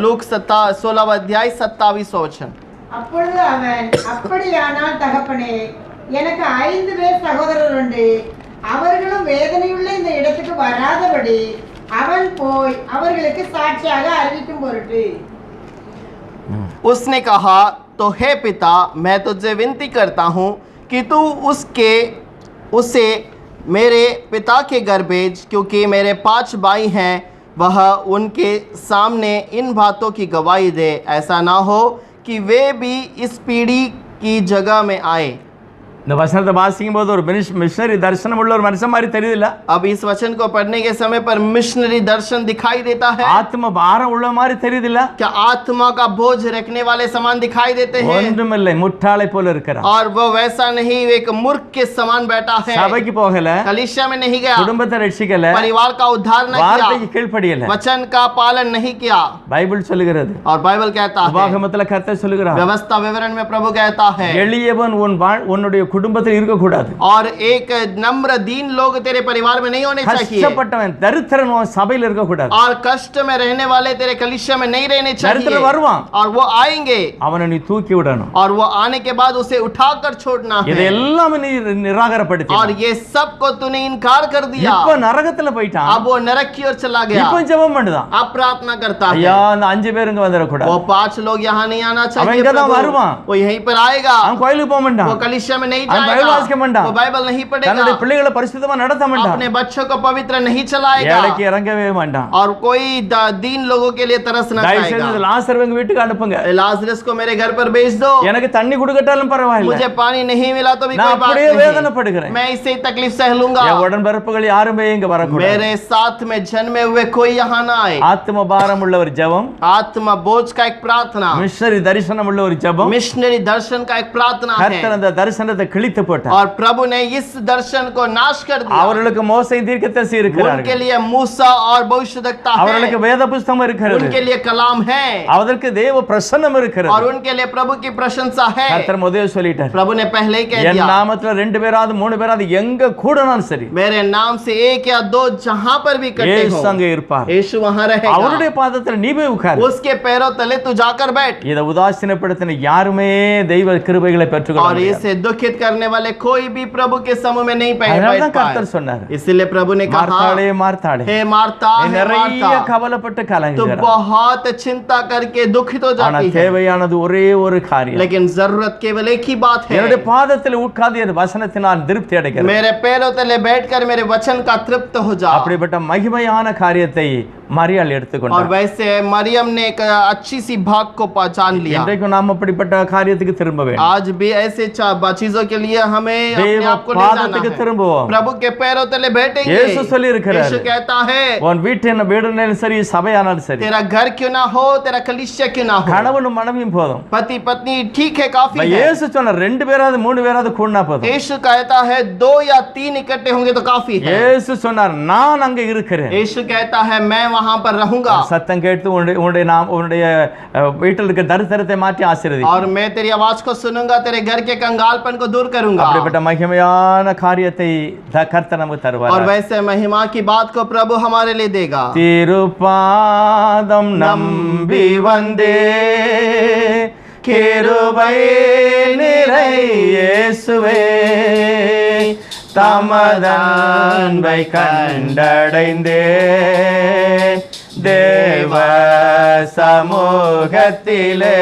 लोक 16वां अध्याय 27वां वचन। அப்பொழுது அவன், அப்படியானால் தகப்பனே, எனக்கு 5 பேர் சகோதரர் உண்டு. அவர்களும் வேதனையுள்ள இந்த இடத்துக்கு வராதபடி அவன் போய் அவர்களுக்கு சாட்சியாக அறிவிக்கும் பொருட்டு. उसने कहा, तो हे पिता, मैं तुझे विनती करता हूँ कि तू उसे मेरे पिता के घर भेज, क्योंकि मेरे 5 भाई हैं। वह उनके सामने इन बातों की गवाही दे, ऐसा ना हो कि वे भी इस पीढ़ी की जगह में आए। இந்த வசனத்தை வாசிக்கும் போது ஒரு மிஷனரி தரிசனம் உள்ள ஒரு மனுஷன் மாதிரி தெரியுதுல்ல? अब इस वचन को पढ़ने के समय पर मिशनरी दर्शन दिखाई देता है। ஆத்ம பாரம் உள்ள மாதிரி தெரியுதுல்ல? क्या आत्मा का बोझ रखने वाले समान दिखाई देते हैं? ஒன்றுமில்லை, முட்டாளை போல இருக்கிறான். और वो वैसा नहीं, एक मूर्ख के समान बैठा है। சபைக்கு போகல, कलीसिया में नहीं गया, குடும்பத்தை ரட்சிக்கல, परिवार का उद्धार नहीं வார்த்தைக்கு किया, கீழ்ப்படியல. वचन का पालन नहीं किया। பைபிள் சொல்லுகிறது, और बाइबल कहता है, உபாகமத்துல கர்த்தர் சொல்லுகிறார், व्यवस्था विवरण में प्रभु कहता है, எளியவன் உன்னுடைய குடும்பத்தில் இருக்க கூடாது. और एक नम्र दीन लोग तेरे परिवार में नहीं होने चाहिए, கஷ்டப்பட்டவன் தரித்திரன் சபையில் இருக்க கூடாது. और कष्ट में रहने वाले तेरे कलीसिया में नहीं रहने चाहिए। தரித்திரன் வருவான், और वो आएंगे, அவனை நீ தூக்கி விடணும். और वो आने के बाद उसे उठाकर छोड़ना है। இதெல்லாம் நீ நிராகரப்படுத்தி, और ये सब को तूने इनकार कर दिया। இப்ப நரகத்துல போயிட்டான். अब वो नरक की ओर चला गया। இப்ப ஜெபம் பண்ணுதான், अब प्रार्थना करता है, ஐயா அந்த 5 பேர் இங்க வந்துட கூடாது. वो 5 लोग यहाँ नहीं आना அவன் चाहिए இங்க தான் प्रभु। வருவான். वो यहीं पर आएगा। அவன் கோயிலுக்கு போக மாட்டான், वो कलीसिया में नहीं அவன் பைபிள் வாசிக்க जाएगा, மாட்டான், वो बाइबल नहीं पढ़ेगा, தன்னுடைய பிள்ளைகளை பரிசுத்தமா நடத்த மாட்டான், अपने बच्चों को पवित्र नहीं चलाएगा, ஏழைக்கு இறங்கவே மாட்டான். और कोई दीन लोगों के लिए तरस न தயவு खाएगा। செய்து லாசர் எங்க வீட்டுக்கு அனுப்புங்க, लाजरस को मेरे घर पर भेज दो। எனக்கு தண்ணி கொடுக்கட்டாலும் பரவாயில்லை, मुझे पानी नहीं मिला तो भी நான் कोई बात அப்படியே नहीं, வேதனைப்படுகிறேன். मैं इससे तकलीफ सह लूंगा। என் உடன்பிறப்புகள் யாருமே இங்க வரக்கூடாது. मेरे साथ में जन्मे हुए कोई यहाँ ना आए। ஆத்ம பாரம் உள்ள ஒரு ஜெபம், आत्मा बोझ का एक प्रार्थना, மிஷனரி தரிசனம் உள்ள ஒரு ஜெபம். मिशनरी दर्शन का एक प्रार्थना है। கர்த்தர் அந்த தரிசனத்தை கிழித்து போட்டார். और प्रभु ने इस दर्शन को नाश कर दिया। அவர்களுக்கு மோசே தீர்க்கதரிசி उनके இருக்கிறார்கள், लिए मूसा और भविष्यद्वक्ता அவர்களுக்கு है, வேத புத்தகம் இருக்கிறது, उनके लिए कलाम है, அவர்களுக்கு தேவ பிரசன்னம் இருக்கிறது. और उनके लिए प्रभु की प्रशंसा है। கர்த்தர் முதல்ல சொல்லிட்டார், प्रभु ने पहले ही कह என் दिया, நாமத்துல 2 பேராவது 3 பேராவது எங்க கூடனாலும் சரி, मेरे नाम से 1 या 2 जहां पर भी इकट्ठे இயேசு हो, அங்கே இருப்பார். यीशु वहां அவருடைய रहेगा। பாதத்துல நீ போய் உட்கார். उसके पैरों तले तू जाकर बैठ। இதை உதாசீனப்படுத்தின யாருமே தெய்வ கிருபைகளை பெற்றுக்கொள்ள और முடியாது. इसे दुखित करने वाले कोई भी प्रभु के समूह में नहीं அதனால बैठ தான் கர்த்தர் पाए। சொன்னார், इसलिए प्रभु ने कहा, மார்த்தாளே மார்த்தாளே, हे मार्ता, நீ हे நிறைய मार्ता, கவலைப்பட்டு तू கலங்குகிறாய், बहुत चिंता करके दुखित हो ஆனா जाती है, தேவையானது ஒரே ஒரு காரியம், लेकिन जरूरत केवल एक ही बात है, என்னுடைய பாதத்தில் உட்கார்ந்து என் வசனத்தினால் திருப்தி அடைகிறேன். मेरे पैरों तले बैठकर मेरे वचन का तृप्त हो जा। அப்படிப்பட்ட மகிமையான காரியத்தை மரியாள் और எடுத்துக்கொண்டார். वैसे मरियम ने एक अच्छी सी भाग को पहचान लिया। இன்றைக்கு நாம் அப்படிப்பட்ட காரியத்துக்கு திரும்ப வேண்டும். आज भी ऐसे चीजों के लिए हमें अपने தேவ आप को ले जाना பாதத்துக்கு है। திரும்புவோம். प्रभु के पैरों तले बैठेंगे। இயேசு சொல்லி இருக்கிறார், यीशु कहता है, உன் வீடுனாலும் சரி சபையானாலும் சரி, तेरा घर क्यों ना हो, तेरा कलीसिया क्यों ना हो, கணவனும் மனைவியும் போதும். पति पत्नी ठीक है, काफी है। இயேசு சொன்ன 2 பேராவது 3 பேராவது கூடினா போதும். यीशु कहता है 2 या 3 इकट्ठे होंगे तो काफी है। இயேசு சொன்னார், நான் அங்க இருக்கிறேன். यीशु कहता है, मैं वहां पर रहूंगा, சத்தம் கேட்டு உன்னுடைய வீட்டில் இருக்க தரித்திரத்தை மாற்றி ஆசீர்வதி. और मैं तेरी आवाज को सुनूंगा, तेरे घर के कंगालपन को दूर करूंगा। அப்படிப்பட்ட மகிமையான காரியத்தை கர்த்தர் நமக்கு और தருவார். वैसे महिमा की बात को प्रभु हमारे लिए देगा। திருப்பாதம் நம்பி வந்தே கிருபை நிறை இயேசுவே, தமதன்பை கண்டடைந்தே தேவ சமூகத்திலே,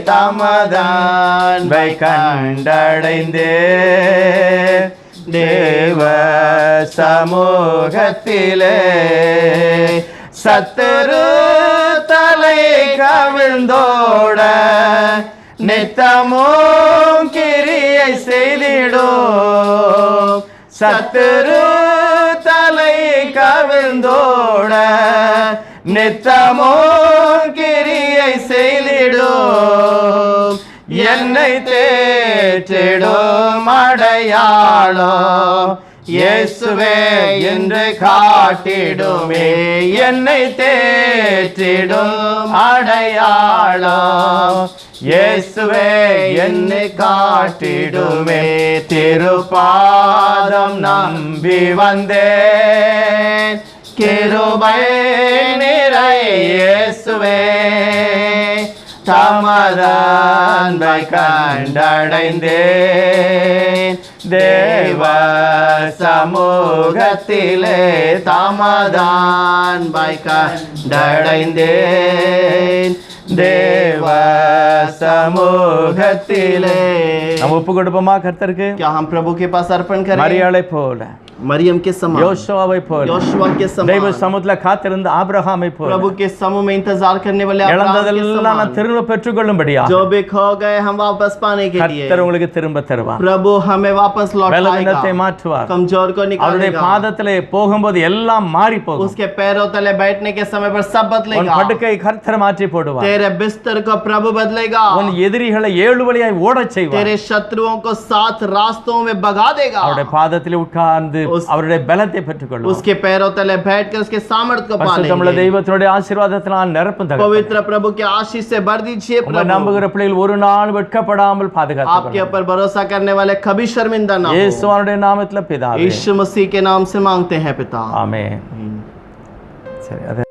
தமதன்பை கண்டடைந்தே தேவ சமூகத்திலே, சத்துரு தலை கவிழ்ந்தோட நித்தமும் கிரியை செய்திடும், சத்துரு தலை கவிழ்ந்தோட நித்தமும் கிரியை செய்திடும், என்னை தேற்றிடும் அடையாளம் இயேசுவே என்று காட்டிடுமே என்னை தேற்றிடும் அடையாளம் இயேசுவே என்னை காட்டிடுமே திருப்பாதம் நம்பி வந்தேன் கிருபை நிறை இயேசுவே தமதன்பை கண்டடைந்தேன் தேவ சமூகத்திலே தமதன்பை கண்டடைந்தேன் தேவ சமூகத்திலே நம்ம ஒப்பு கொடுப்போமா கர்த்தருக்கு? क्या हम प्रभु के पास अर्पण करें மரியாளை போல, मरियम के समान யோசுவாவை போல, योशुआ के தெய்வ समान சமூகத்துல காத்திருந்த ஆபிரகாமை போல प्रभु के समूह में इंतजार करने वाले अब्राहम के இழந்ததெல்லாம் நான் समान திரும்ப பெற்றுக்கொள்ளும்படியா जो भी खो गए हम वापस पाने के लिए கர்த்தர் உங்களுக்கு திரும்ப தருவார். प्रभु हमें वापस लौटाएगा பலவீனத்தை மாற்றுவார். कमजोर को அவருடைய निकालेगा பாதத்திலே போகும்போது எல்லாம் மாறி போகும். उसके पैरों तले बैठने के समय पर सब உன் बदलेगा படுக்கை கர்த்தர் மாற்றி போடுவார். तेरे बिस्तर को प्रभु बदलेगा உன் எதிரிகளை ஏழு வழியாய் ஓடச் செய்வார். तेरे शत्रुओं को 7 रास्तों में भगा देगा அவருடைய பாதத்திலே உட்கார்ந்து அவருடைய பலத்தை பெற்றுக்கொள்ளும். उसके पैरों तले बैठकर उसके सामर्थ्य को பரிசுத்தமுள்ள पालेंगे தெய்வத்தினுடைய ஆசீர்வாதத்தினால் நிரப்பும் தகப்பனே. पवित्र प्रभु के आशीष से भर दीजिए உம்மை प्रभु நம்புகிற பிள்ளைகள் ஒரு நாள் வெட்கப்படாமல் आपके பாதுகாத்துக் ऊपर भरोसा करने वाले कभी शर्मिंदा ना हो இயேசுவினுடைய நாமத்தில் பிதாவே. यीशु मसीह के नाम से मांगते हैं पिता ஆமென். சரி, அதை